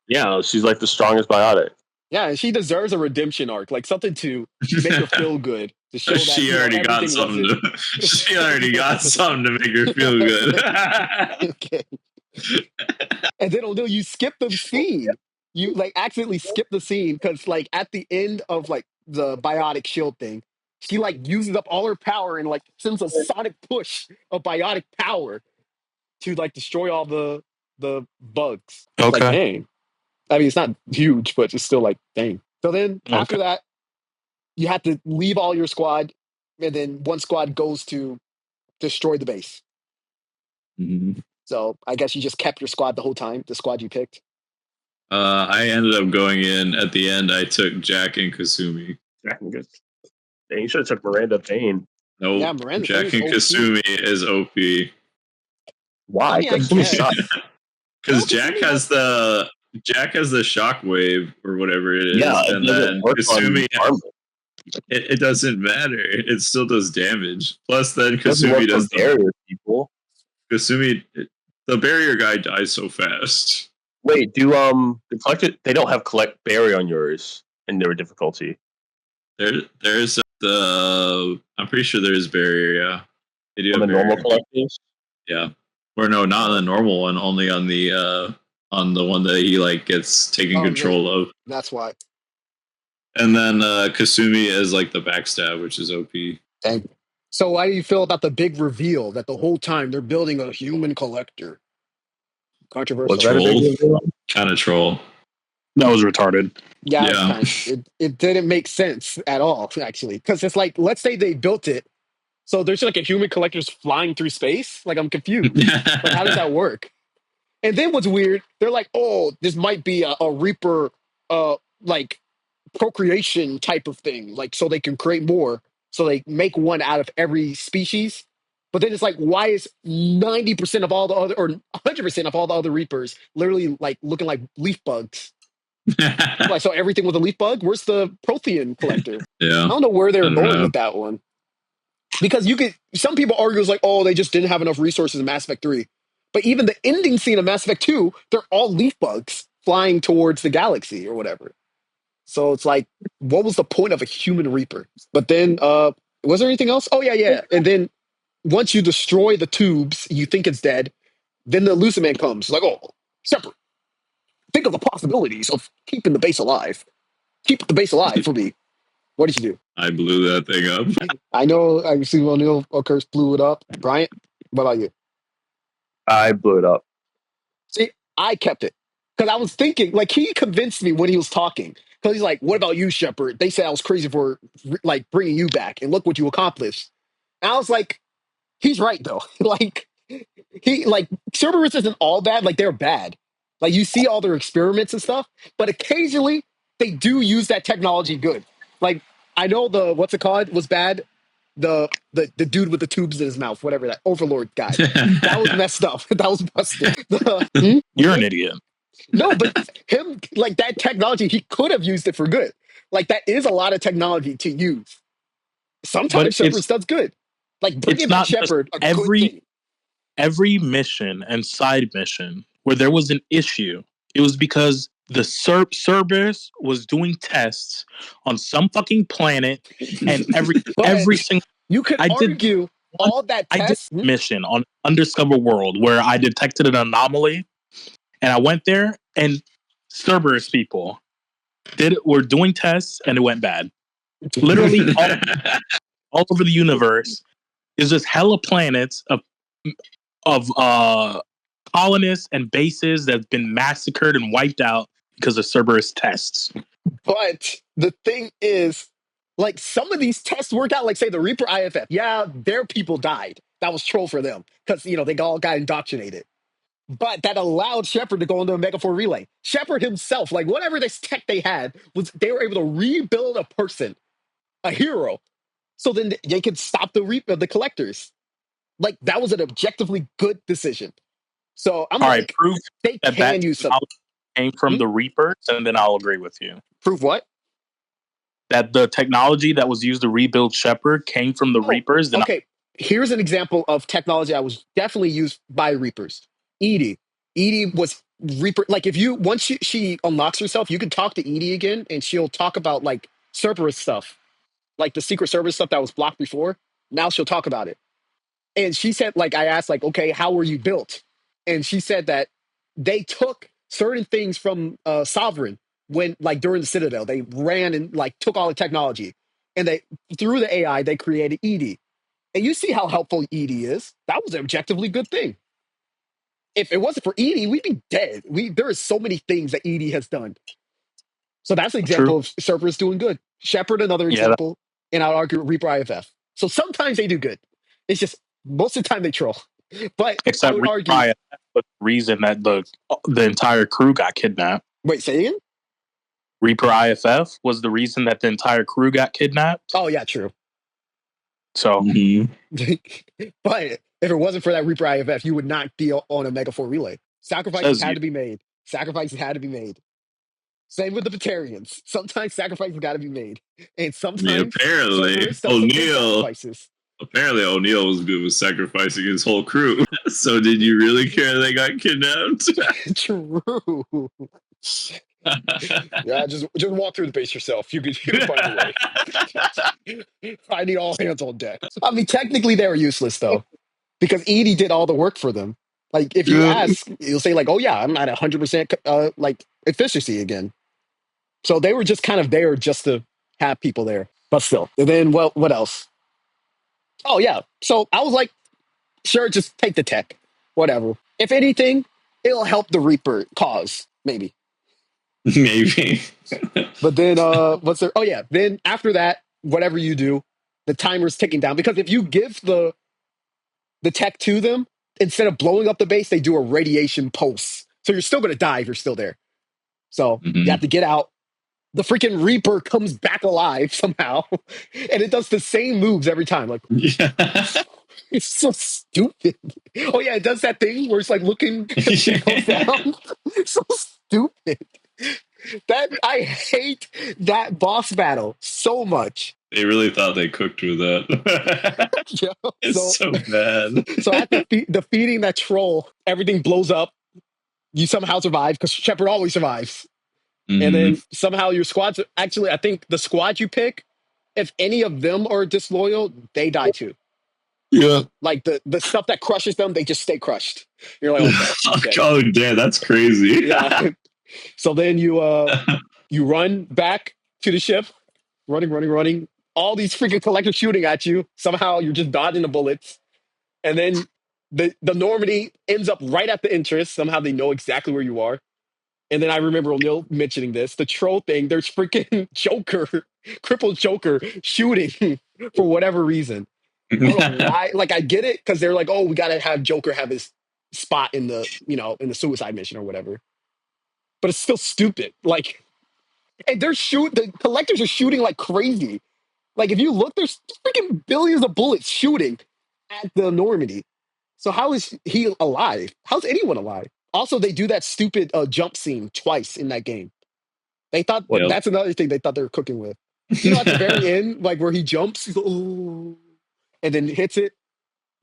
Yeah, she's like the strongest biotic.
Yeah, and she deserves a redemption arc, like something to make her feel good. To show that
she already got something. She already got something to make her feel good.
Okay. And then O'Neill, you skip the scene. You like accidentally skip the scene because like at the end of like the biotic shield thing, she like uses up all her power and like sends a sonic push of biotic power to like destroy all the bugs.
Okay.
Like, dang. I mean, it's not huge, but it's still like, dang. So then after that, you have to leave all your squad, and then one squad goes to destroy the base.
Mm-hmm.
So I guess you just kept your squad the whole time, the squad you picked?
I ended up going in. At the end, I took Jack and Kasumi.
Jack and Kasumi. Dang, you should have took Miranda Payne.
Nope.
Yeah, Miranda
Jack
Payne
and
is OP.
Kasumi is OP.
Why?
I mean, I
Kasumi
guess.
sucks.
Because
No,
Jack
Kasumi
has the shockwave or whatever it is,
Yeah,
and
it doesn't
then
work on
Kasumi.
armor.
It doesn't matter. It still does damage. Plus, then
It doesn't
Kasumi
work
does
on barrier people.
Kasumi, the barrier guy dies so fast.
Wait, do the collected? They don't have collect berry on yours in their difficulty.
There's the. I'm pretty sure there's barrier. Yeah, they do
On the
have
normal
barrier.
collectors.
Yeah, or no, not on the normal one. Only on the one that he like gets taken control of.
That's why.
And then Kasumi is like the backstab, which is OP.
Dang. So how do you feel about the big reveal that the whole time they're building a human collector? Controversial.
Was that a big reveal?
Kind of troll.
That was retarded.
Yeah,
Yeah.
it didn't make sense at all, actually. Because it's like, let's say they built it, so there's like a human collector's flying through space. Like, I'm confused. Like, how does that work? And then what's weird, they're like, oh, this might be a Reaper, like, procreation type of thing. Like, so they can create more. So they make one out of every species. But then it's like, why is 90% of all the other, or 100% of all the other Reapers literally like looking like leaf bugs? Like, so everything with a leaf bug? Where's the Prothean collector? I
Yeah.
don't know where they were
I don't
going
know.
with that one. Because some people argue it's like, oh, they just didn't have enough resources in Mass Effect 3. But even the ending scene of Mass Effect 2, they're all leaf bugs flying towards the galaxy or whatever. So it's like, what was the point of a human Reaper? But then, was there anything else? Oh, yeah. And then once you destroy the tubes, you think it's dead. Then the Luciman comes. Like, oh, Shepard, think of the possibilities of keeping the base alive. Keep the base alive for me. What did you do?
I blew that thing up.
I know I see O'Neill, Oakhurst blew it up. Bryant, what about you?
I blew it up.
See, I kept it. Because I was thinking, like, he convinced me when he was talking. Because he's like, what about you, Shepard? They said I was crazy for, like, bringing you back. And look what you accomplished. And I was like, he's right, though. Like, Cerberus isn't all bad. Like, they're bad. Like, you see all their experiments and stuff. But occasionally, they do use that technology good. Like, I know what's it called, was bad. The dude with the tubes in his mouth, whatever that Overlord guy. That was messed up. That was busted.
You're an idiot.
No, but him, like that technology, he could have used it for good. Like that is a lot of technology to use. Sometimes Shepard does good. Like bringing back Shepard,
every mission and side mission where there was an issue, it was because the Cerberus was doing tests on some fucking planet, and every single
you could argue all that test
I did a mission on Undiscovered World where I detected an anomaly, and I went there, and Cerberus people were doing tests, and it went bad. Literally all over the universe is just hella planets of colonists and bases that's been massacred and wiped out because of Cerberus tests.
But the thing is, like some of these tests work out. Like say the Reaper IFF, yeah, their people died. That was troll for them because they all got indoctrinated. But that allowed Shepard to go into a Megafor relay. Shepard himself, like whatever this tech they had, they were able to rebuild a person, a hero. So then they could stop the collectors. Like that was an objectively good decision. So I'm
prove
they can use something.
Came from the Reapers, and then I'll agree with you.
Prove what?
That the technology that was used to rebuild Shepard came from the Reapers. Then
here's an example of technology that was definitely used by Reapers. Edie was Reaper. Like if you once she unlocks herself, you can talk to Edie again, and she'll talk about like Cerberus stuff, like the Secret Service stuff that was blocked before. Now she'll talk about it. And she said, like I asked, like, okay, how were you built? And she said that they took certain things from Sovereign when, like, during the Citadel, they ran and like took all the technology, and they through the AI they created Edie. And you see how helpful Edie is. That was an objectively good thing. If it wasn't for Edie, we'd be dead. There are so many things that Edie has done. So that's an example of Cerberus doing good. Shepard, another example, and I'd argue Reaper IFF. So sometimes they do good. It's just most of the time they troll. But
except Reaper IFF was the reason that the entire crew got kidnapped.
Wait, say again?
Reaper IFF was the reason that the entire crew got kidnapped.
Oh yeah, true.
So,
but if it wasn't for that Reaper IFF, you would not be on a Megafor relay. Sacrifices had to be made. Sacrifices had to be made. Same with the Batarians. Sometimes sacrifices got to be made, and sometimes
apparently O'Neill. apparently O'Neill was good with sacrificing his whole crew. So did you really care they got kidnapped?
True. Yeah, just walk through the base yourself. You could find a way. I need all hands on deck. I mean, technically they were useless though, because Edie did all the work for them. Like, if you
Yeah.
ask, you'll say like, "Oh yeah, I'm at 100% like efficiency again." So they were just kind of there just to have people there. But still. And then, well, what else? Oh yeah. So I was like, sure, just take the tech, whatever. If anything, it'll help the Reaper cause maybe.
Maybe.
But then, what's there? Oh yeah. Then after that, whatever you do, the timer's ticking down because if you give the tech to them, instead of blowing up the base, they do a radiation pulse. So you're still going to die if you're still there. So you have to get out. The freaking Reaper comes back alive somehow, and it does the same moves every time. Like,
Yeah.
it's so stupid. Oh yeah, it does that thing where it's like looking shit goes down. It's so stupid. That I hate that boss battle so much.
They really thought they cooked with that.
Yeah,
It's so bad.
So after defeating that troll, everything blows up. You somehow survive because Shepard always survives. And then somehow your squads, actually, I think the squad you pick, if any of them are disloyal, they die too.
Yeah.
Like the stuff that crushes them, they just stay crushed. You're like, okay.
Oh damn, that's crazy.
Yeah. So then you run back to the ship, running. All these freaking collectors shooting at you. Somehow you're just dodging the bullets. And then the Normandy ends up right at the entrance. Somehow they know exactly where you are. And then I remember O'Neill mentioning this. The troll thing, there's freaking Joker, crippled Joker shooting for whatever reason. I don't know why. Like, I get it because they're like, oh, we got to have Joker have his spot in the, in the suicide mission or whatever. But it's still stupid. Like, and the collectors are shooting like crazy. Like, if you look, there's freaking billions of bullets shooting at the Normandy. So how is he alive? How's anyone alive? Also, they do that stupid jump scene twice in that game. They thought that's another thing they thought they were cooking with. At the very end, like where he jumps, he's like, "Ooh," and then hits it.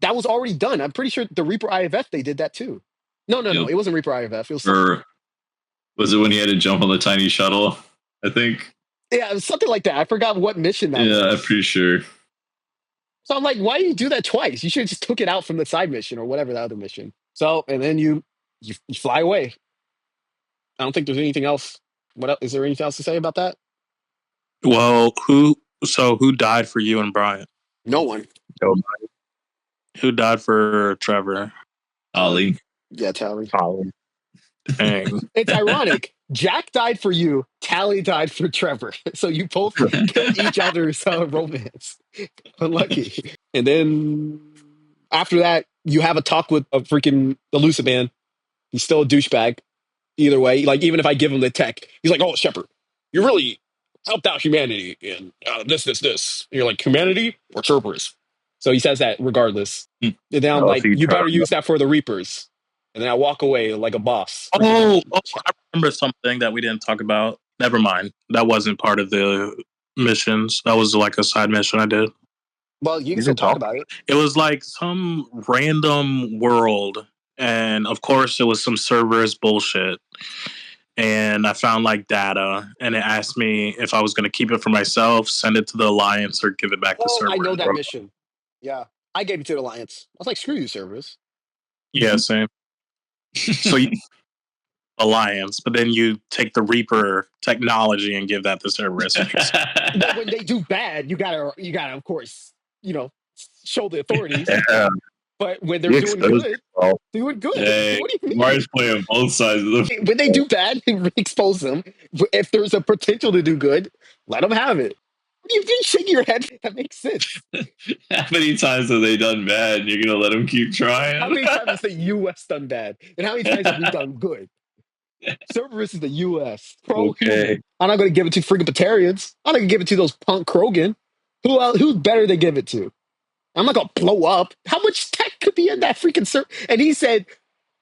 That was already done. I'm pretty sure the Reaper IFF, they did that too. No. It wasn't Reaper IFF. It was
or was it when he had to jump on the tiny shuttle? I think.
Yeah, it was something like that. I forgot what mission that was.
Yeah, I'm pretty sure.
So I'm like, why do you do that twice? You should have just took it out from the side mission or whatever the other mission. So, and then you fly away. I don't think there's anything else. What else? Is there anything else to say about that?
Well, who died for you and Brian?
No one.
Nobody.
Who died for Trevor?
Ollie.
Yeah, Tally.
Colin.
Dang.
It's ironic. Jack died for you. Tally died for Trevor. So you both killed each other's romance. Unlucky. And then after that, you have a talk with a freaking elusive man. He's still a douchebag. Either way, like even if I give him the tech, he's like, "Oh, Shepard, you really helped out humanity in this. And you're like, humanity or Cerberus? So he says that regardless. And then I'm like, you better use that for the Reapers. And then I walk away like a boss.
Oh, I remember something that we didn't talk about. Never mind. That wasn't part of the missions. That was like a side mission I did.
Well, you can still talk about it.
It was like some random world. And of course, it was some Cerberus bullshit. And I found like data, and it asked me if I was going to keep it for myself, send it to the Alliance, or give it back to Cerberus.
I know that mission. Yeah, I gave it to the Alliance. I was like, screw you, Cerberus.
Yeah, same. So you Alliance, but then you take the Reaper technology and give that to Cerberus.
But when they do bad, you gotta, of course, show the authorities.
Yeah.
But when they're doing good,
Hey,
what do you mean?
Mario's playing both sides of the.
When they do bad, expose them. If there's a potential to do good, let them have it. What do you mean shaking your head? That makes sense.
How many times have they done bad? And you're gonna let them keep trying?
How many times has the U.S. done bad, and how many times have we done good? Cerberus is the U.S.
Okay.
I'm not going to give it to freaking Batarians. I'm not going to give it to those punk Krogan. Who's better to give it to? I'm not going to blow up. How much tech could be in that freaking And he said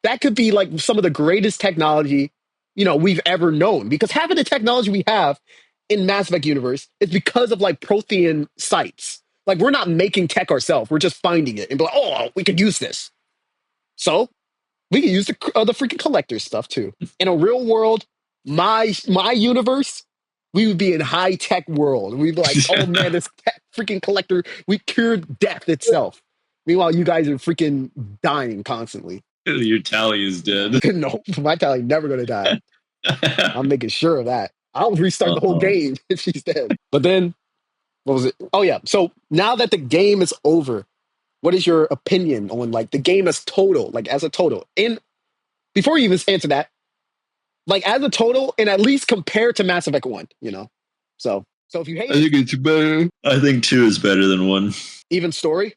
that could be like some of the greatest technology, we've ever known. Because half of the technology we have in Mass Effect universe is because of like Prothean sites. Like, we're not making tech ourselves. We're just finding it and be like, oh, we could use this. So we can use the freaking collector stuff too. In a real world, my universe, we would be in high tech world. We'd be like, oh man, this freaking collector, we cured death itself. Meanwhile, you guys are freaking dying constantly.
Your tally is dead.
No, my tally never gonna die. I'm making sure of that. I'll restart the whole game if she's dead. But then, what was it? Oh yeah. So now that the game is over, what is your opinion on like the game as total, like as a total? And before you even answer that, like as a total, and at least compared to Mass Effect 1, you know? So if you hate
I think it's better. I think 2 is better than 1.
even story,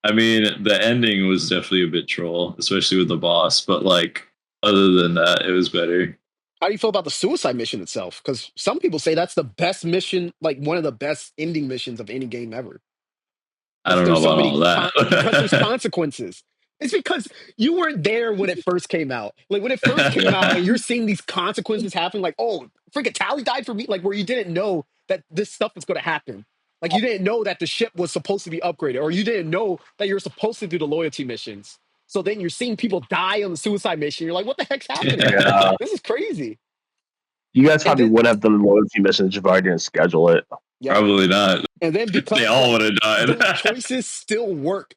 I mean, the ending was definitely a bit troll, especially with the boss, but like other than that, it was better.
how do you feel about the suicide mission itself? Because some people say that's the best mission, like one of the best ending missions of any game ever.
I don't know about all that.
Because there's consequences. It's because you weren't there when it first came out. Like when it first came out and you're seeing these consequences happen, like, oh, freaking Tally died for me. Like where you didn't know that this stuff was going to happen. Like you didn't know that the ship was supposed to be upgraded, or you didn't know that you're supposed to do the loyalty missions. So then you're seeing people die on the suicide mission. You're like, what the heck's happening?
Yeah.
This is crazy.
You guys probably would have done loyalty missions if I didn't schedule it.
Yeah.
Probably not.
And then because
they all would have died.
the choices still work,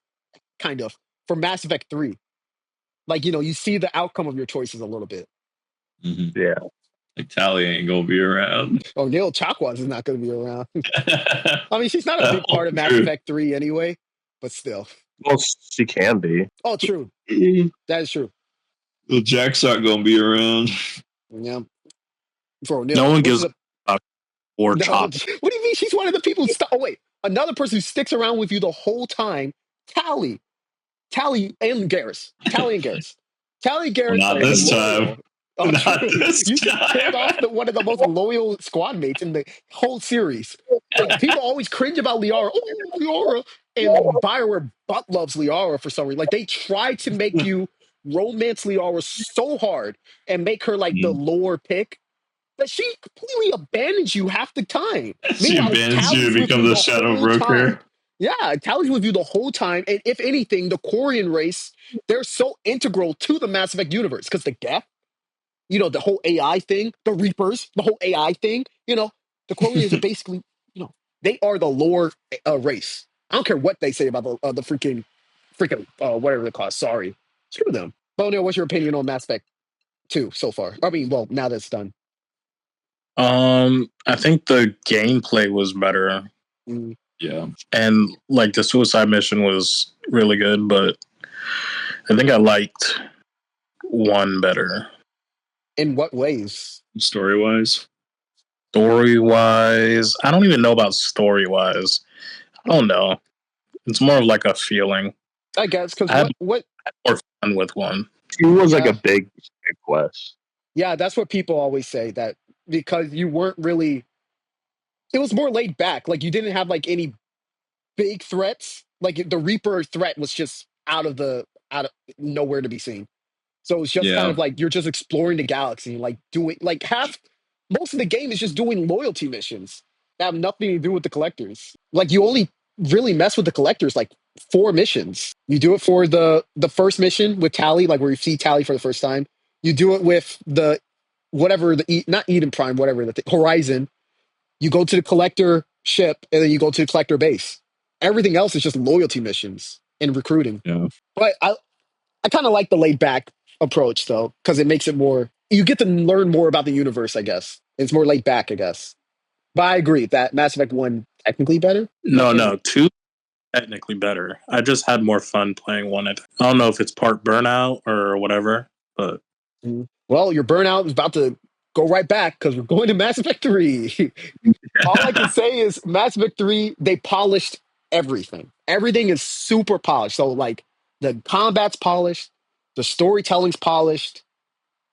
kind of, for Mass Effect 3. Like, you know, you see the outcome of your choices a little bit.
Mm-hmm.
Yeah.
Like Tally ain't gonna be around.
Oh, Neil Chakwas is not going to be around. I mean, she's not a big part of Mass Effect 3 anyway, but still.
Well, she can be.
Oh, true. That is true.
Well, Jack's not gonna be around.
Yeah. Bro, Neil,
No one gives a or
no,
chop.
what do you mean? She's one of the people who oh, wait. Another person who sticks around with you the whole time, Tally and Garrus. Tally and Garrus. Tally and Garrus.
Well, not this time.
Oh,
Not
true.
this
You
time.
killed off one of the most loyal squad mates in the whole series. Like, people always cringe about Liara. Oh, Liara. And BioWare butt loves Liara for some reason. Like, they try to make you romance Liara so hard and make her, like, the lore pick that she completely abandons you half the time.
She
Meanwhile,
abandons
Tally's
you to
with
become
you
the
the
Shadow
whole
Broker.
time. Yeah, Tally's with you the whole time. And if anything, the Quarian race, they're so integral to the Mass Effect universe because the Geth, you know, the whole AI thing, the Reapers, the whole AI thing, you know, the Quarians are basically, you know, they are the lore race. I don't care what they say about the freaking whatever they call it. Sorry. Screw them. But Neil, what's your opinion on Mass Effect 2 so far? I mean, well, now that it's done.
I think the gameplay was better.
Yeah.
And like the suicide mission was really good, but I think I liked 1 better.
In what ways?
Story wise?
Story wise, I don't even know about story wise. I don't know. It's more of like a feeling.
I guess because what
I had more fun with 1.
It was like a big quest.
Yeah, that's what people always say, that because you weren't really, it was more laid back. Like you didn't have like any big threats. Like the Reaper threat was just out of nowhere to be seen. So it's just kind of like you're just exploring the galaxy, like doing like most of the game is just doing loyalty missions that have nothing to do with the collectors. Like you only really mess with the collectors like 4 missions. You do it for the first mission with Tally, like where you see Tally for the first time. You do it with the whatever not Eden Prime, whatever Horizon. You go to the collector ship and then you go to the collector base. Everything else is just loyalty missions and recruiting.
Yeah.
But I kind of like the laid back approach though, because it makes it more, you get to learn more about the universe, I guess. It's more laid back, I guess. But I agree that Mass Effect 1 technically better.
No, 2 technically better. I just had more fun playing 1. I don't know if it's part burnout or whatever, but
well, your burnout is about to go right back because we're going to Mass Effect 3. All I can say is Mass Effect 3, they polished everything. Everything is super polished. So like the combat's polished, the storytelling's polished,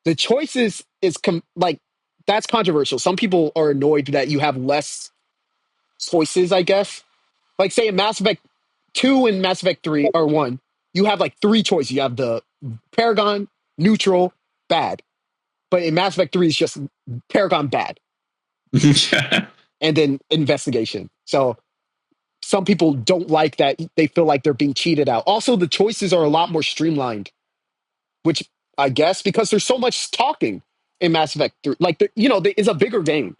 the choices is like that's controversial. Some people are annoyed that you have less choices, I guess. Like say in Mass Effect 2 and Mass Effect 3 or 1, you have like 3 choices. You have the Paragon, neutral, bad. But in Mass Effect 3, it's just Paragon bad. And then investigation. So some people don't like that. They feel like they're being cheated out. Also, the choices are a lot more streamlined, which I guess because there's so much talking in Mass Effect 3. Like, it's a bigger game.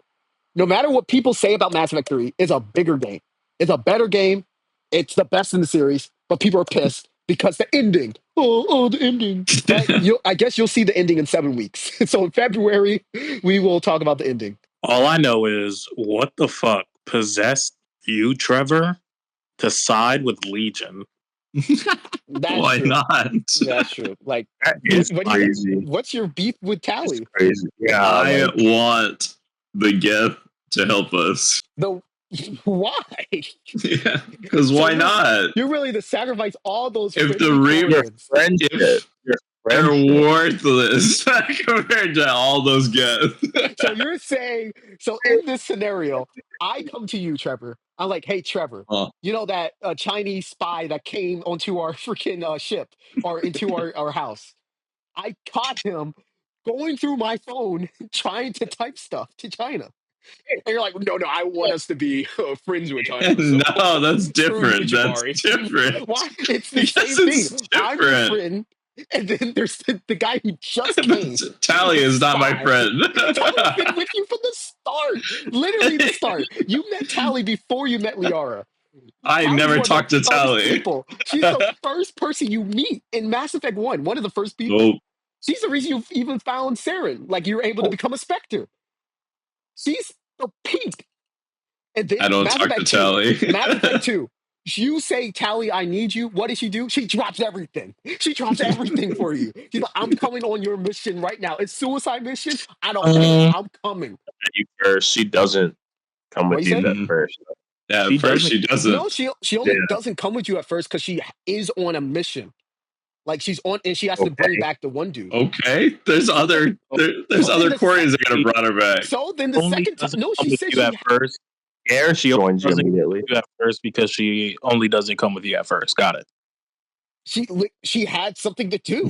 No matter what people say about Mass Effect 3, it's a bigger game. It's a better game. It's the best in the series, but people are pissed because the ending. Oh, the ending. But I guess you'll see the ending in 7 weeks. So in February, we will talk about the ending.
All I know is what the fuck possessed you, Trevor, to side with Legion.
Why
True.
not?
That's true. Like,
That is crazy.
what's your beef with Tally?
It's crazy. Yeah,
I want the Geth to help us.
Why?
Yeah, because why not?
You're willing to sacrifice all those
If the
friendship.
They're worthless compared to all those Geth.
So you're saying, so in this scenario, I come to you, Trevor. I'm like, hey, Trevor, you know that Chinese spy that came onto our freaking ship or into our house? I caught him going through my phone trying to type stuff to China. And you're like, no, I want us to be friends with China. So
No, that's
screw you,
different. That's
Jabari.
different.
Why? It's the
Yes,
same
it's
thing. I'm your
different.
friend, and then there's the guy who just came.
Tally is not my friend.
Tally's been with you from the start. Literally the start. You met Tally before you met Liara.
I
Tally's
never
one of
talked
the
to
first
Tally.
people. She's the first person you meet in Mass Effect 1. One of the first people.
Nope.
She's the reason you even found Saren. Like, you were able to become a Spectre. She's the peak. And then
I don't
Mass
talk to
Effect 2.
Tally.
Mass Effect 2. You say, Tally, I need you. What does she do? She drops everything. She drops everything for you. She's like, I'm coming on your mission right now. It's suicide mission. I don't care. I'm coming.
you first. She doesn't come
What
with
you
you
say?
at first.
Yeah,
She
at first she doesn't.
No, she only
Yeah.
doesn't come with you at first because she is on a mission. Like, she's on, and she has to bring back the one dude.
Okay, there's other there's
So
other
then
Koreans that could have brought her back.
So then the
Only
second time,
doesn't
no,
come
she
with
said
you
she
at first.
Yeah, she joins you
Doesn't
immediately.
you at first because she only doesn't come with you at first. Got it.
she had something to do.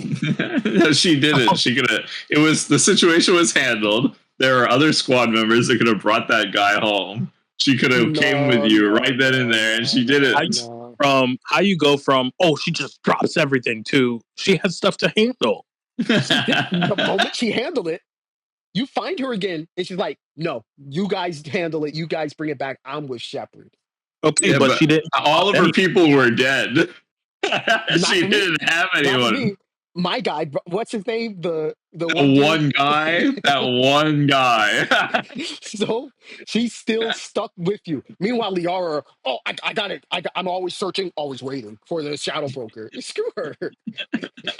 No, she didn't. She could have. It was the situation was handled. There are other squad members that could have brought that guy home. She could have came with you right then and there, and she didn't.
From how you go from she just drops everything to she has stuff to handle.
The moment she handled it, you find her again, and she's like, "No, you guys handle it. You guys bring it back. I'm with Shepard."
Okay,
Yeah,
but she didn't.
All of her people were dead. She
for me.
didn't have
Not for
anyone.
me. My guy, what's his name? The
one guy. That one guy.
So she's still stuck with you. Meanwhile, Liara, I got it. I'm always searching, always waiting for the shadow broker. Screw her.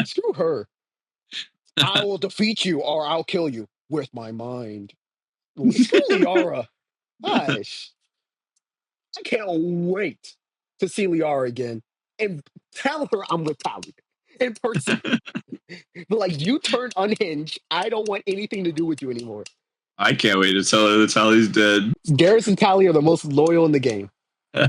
Screw her. I will defeat you or I'll kill you with my mind. Screw Liara. Gosh. I can't wait to see Liara again and tell her I'm with Tally in person. But like, you turned unhinged. I don't want anything to do with you anymore.
I can't wait to tell her that Tally's dead.
Garrus and Tally are the most loyal in the game. Is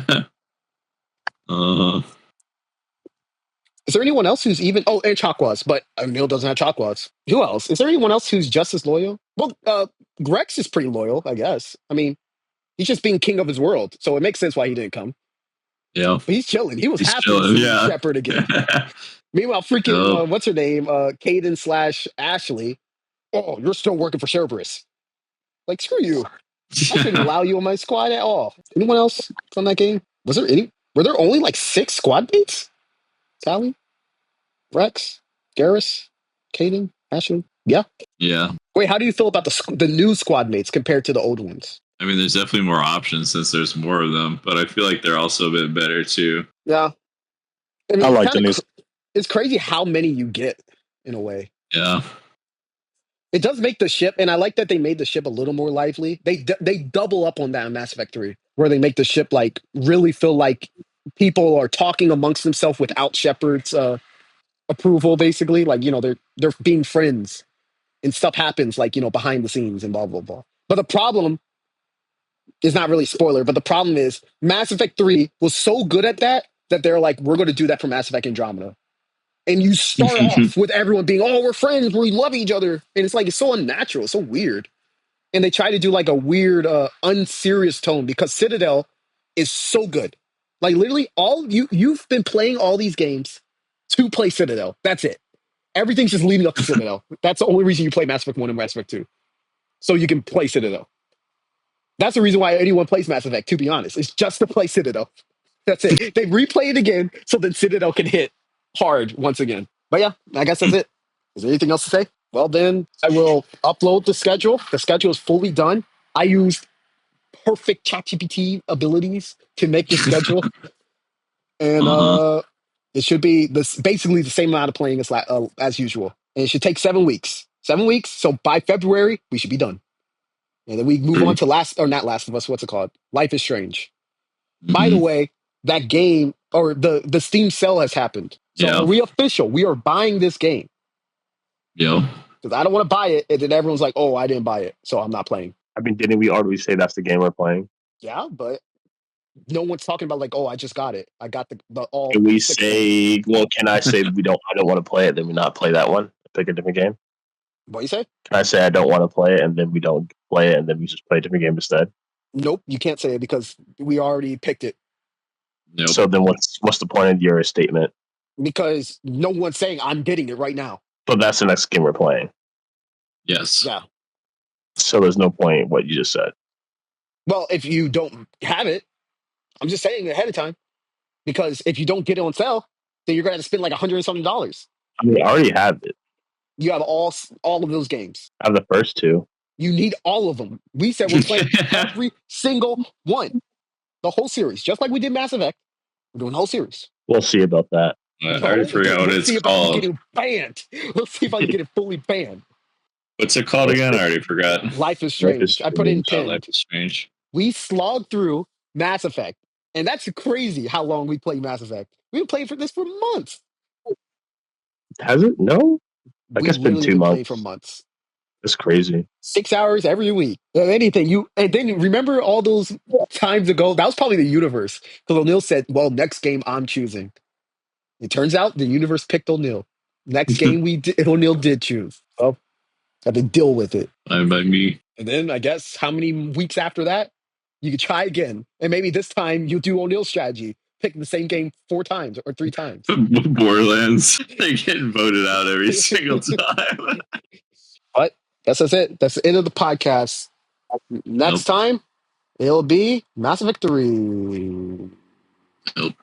there anyone else who's even... Oh, and Chakwas, but Emil doesn't have Chakwas. Who else? Is there anyone else who's just as loyal? Well, Grex is pretty loyal, I guess. I mean, he's just being king of his world, so it makes sense why he didn't come.
Yeah.
But he's chilling. He was happy to see Shepard again. Meanwhile, freaking, what's her name? Caden / Ashley. Oh, you're still working for Cerberus. Like, screw you. I shouldn't allow you on my squad at all. Anyone else from that game? Were there only like 6 squad mates? Tally? Rex? Garrus? Caden? Ashley? Yeah?
Yeah.
Wait, how do you feel about the new squad mates compared to the old ones?
I mean, there's definitely more options since there's more of them, but I feel like they're also a bit better too.
Yeah. I mean,
I like the news.
It's crazy how many you get in a way.
Yeah.
It does make the ship, and I like that they made the ship a little more lively. They double up on that in Mass Effect 3, where they make the ship like really feel like people are talking amongst themselves without Shepard's approval, basically. Like, they're being friends, and stuff happens like, behind the scenes and blah, blah, blah. But the problem is not really spoiler, but the problem is Mass Effect 3 was so good at that they're like, we're going to do that for Mass Effect Andromeda. And you start off with everyone being, we're friends, we love each other. And it's like, it's so unnatural, it's so weird. And they try to do like a weird, unserious tone because Citadel is so good. Like literally, all you've been playing all these games to play Citadel. That's it. Everything's just leading up to Citadel. That's the only reason you play Mass Effect 1 and Mass Effect 2. So you can play Citadel. That's the reason why anyone plays Mass Effect, to be honest. It's just to play Citadel. That's it. They replay it again so then Citadel can hit hard once again. But yeah, I guess that's it. Is there anything else to say? Well, then I will upload the schedule. The schedule is fully done. I used perfect ChatGPT abilities to make the schedule. And it should be basically the same amount of playing as usual. And it should take 7 weeks. 7 weeks. So by February, we should be done. And then we move on to not Last of Us, what's it called? Life is Strange. By the way, that game or the Steam sale has happened. So are we official? We are buying this game.
Yeah.
Because I don't want to buy it, and then everyone's like, "Oh, I didn't buy it, so I'm not playing."
I mean, didn't we already say that's the game we're playing?
Yeah, but no one's talking about like, "Oh, I just got it. I got the all."
Can we say? Well, can I say I don't want to play it, then we not play that one? Pick a different game.
What you say?
Can I say I don't want to play it, and then we don't play it, and then we just play a different game instead?
Nope, you can't say it because we already picked it.
Nope.
So then, what's the point of your statement?
Because no one's saying I'm getting it right now.
But that's the next game we're playing.
Yes.
Yeah.
So there's no point in what you just said.
Well, if you don't have it, I'm just saying ahead of time. Because if you don't get it on sale, then you're going to have to spend like $100 and something.
I mean, I already have it.
You have all of those games.
I have the first two.
You need all of them. We said we're playing every single one. The whole series. Just like we did Mass Effect. We're doing the whole series.
We'll see about that.
I already forgot what it's called.
Let's see if I can get it fully banned.
What's it called again? I already forgot.
Life is Strange. I put it in pinned.
Life is Strange.
We slogged through Mass Effect. And that's crazy how long we played Mass Effect. We've been playing for this for months.
Has it? No? I guess it's been 2 months.
For months.
That's crazy.
6 hours every week. Anything. And then remember all those times ago? That was probably the universe. Because O'Neill said, well, next game I'm choosing. It turns out the universe picked O'Neill. Next game O'Neill did choose. Well, I had to deal with it.
Fine by me.
And then I guess how many weeks after that? You could try again. And maybe this time you'll do O'Neill's strategy. Pick the same game 4 times or 3 times.
Borderlands. They get voted out every single time.
But that's it. That's the end of the podcast. Next time, it'll be Mass Effect 3.
Nope.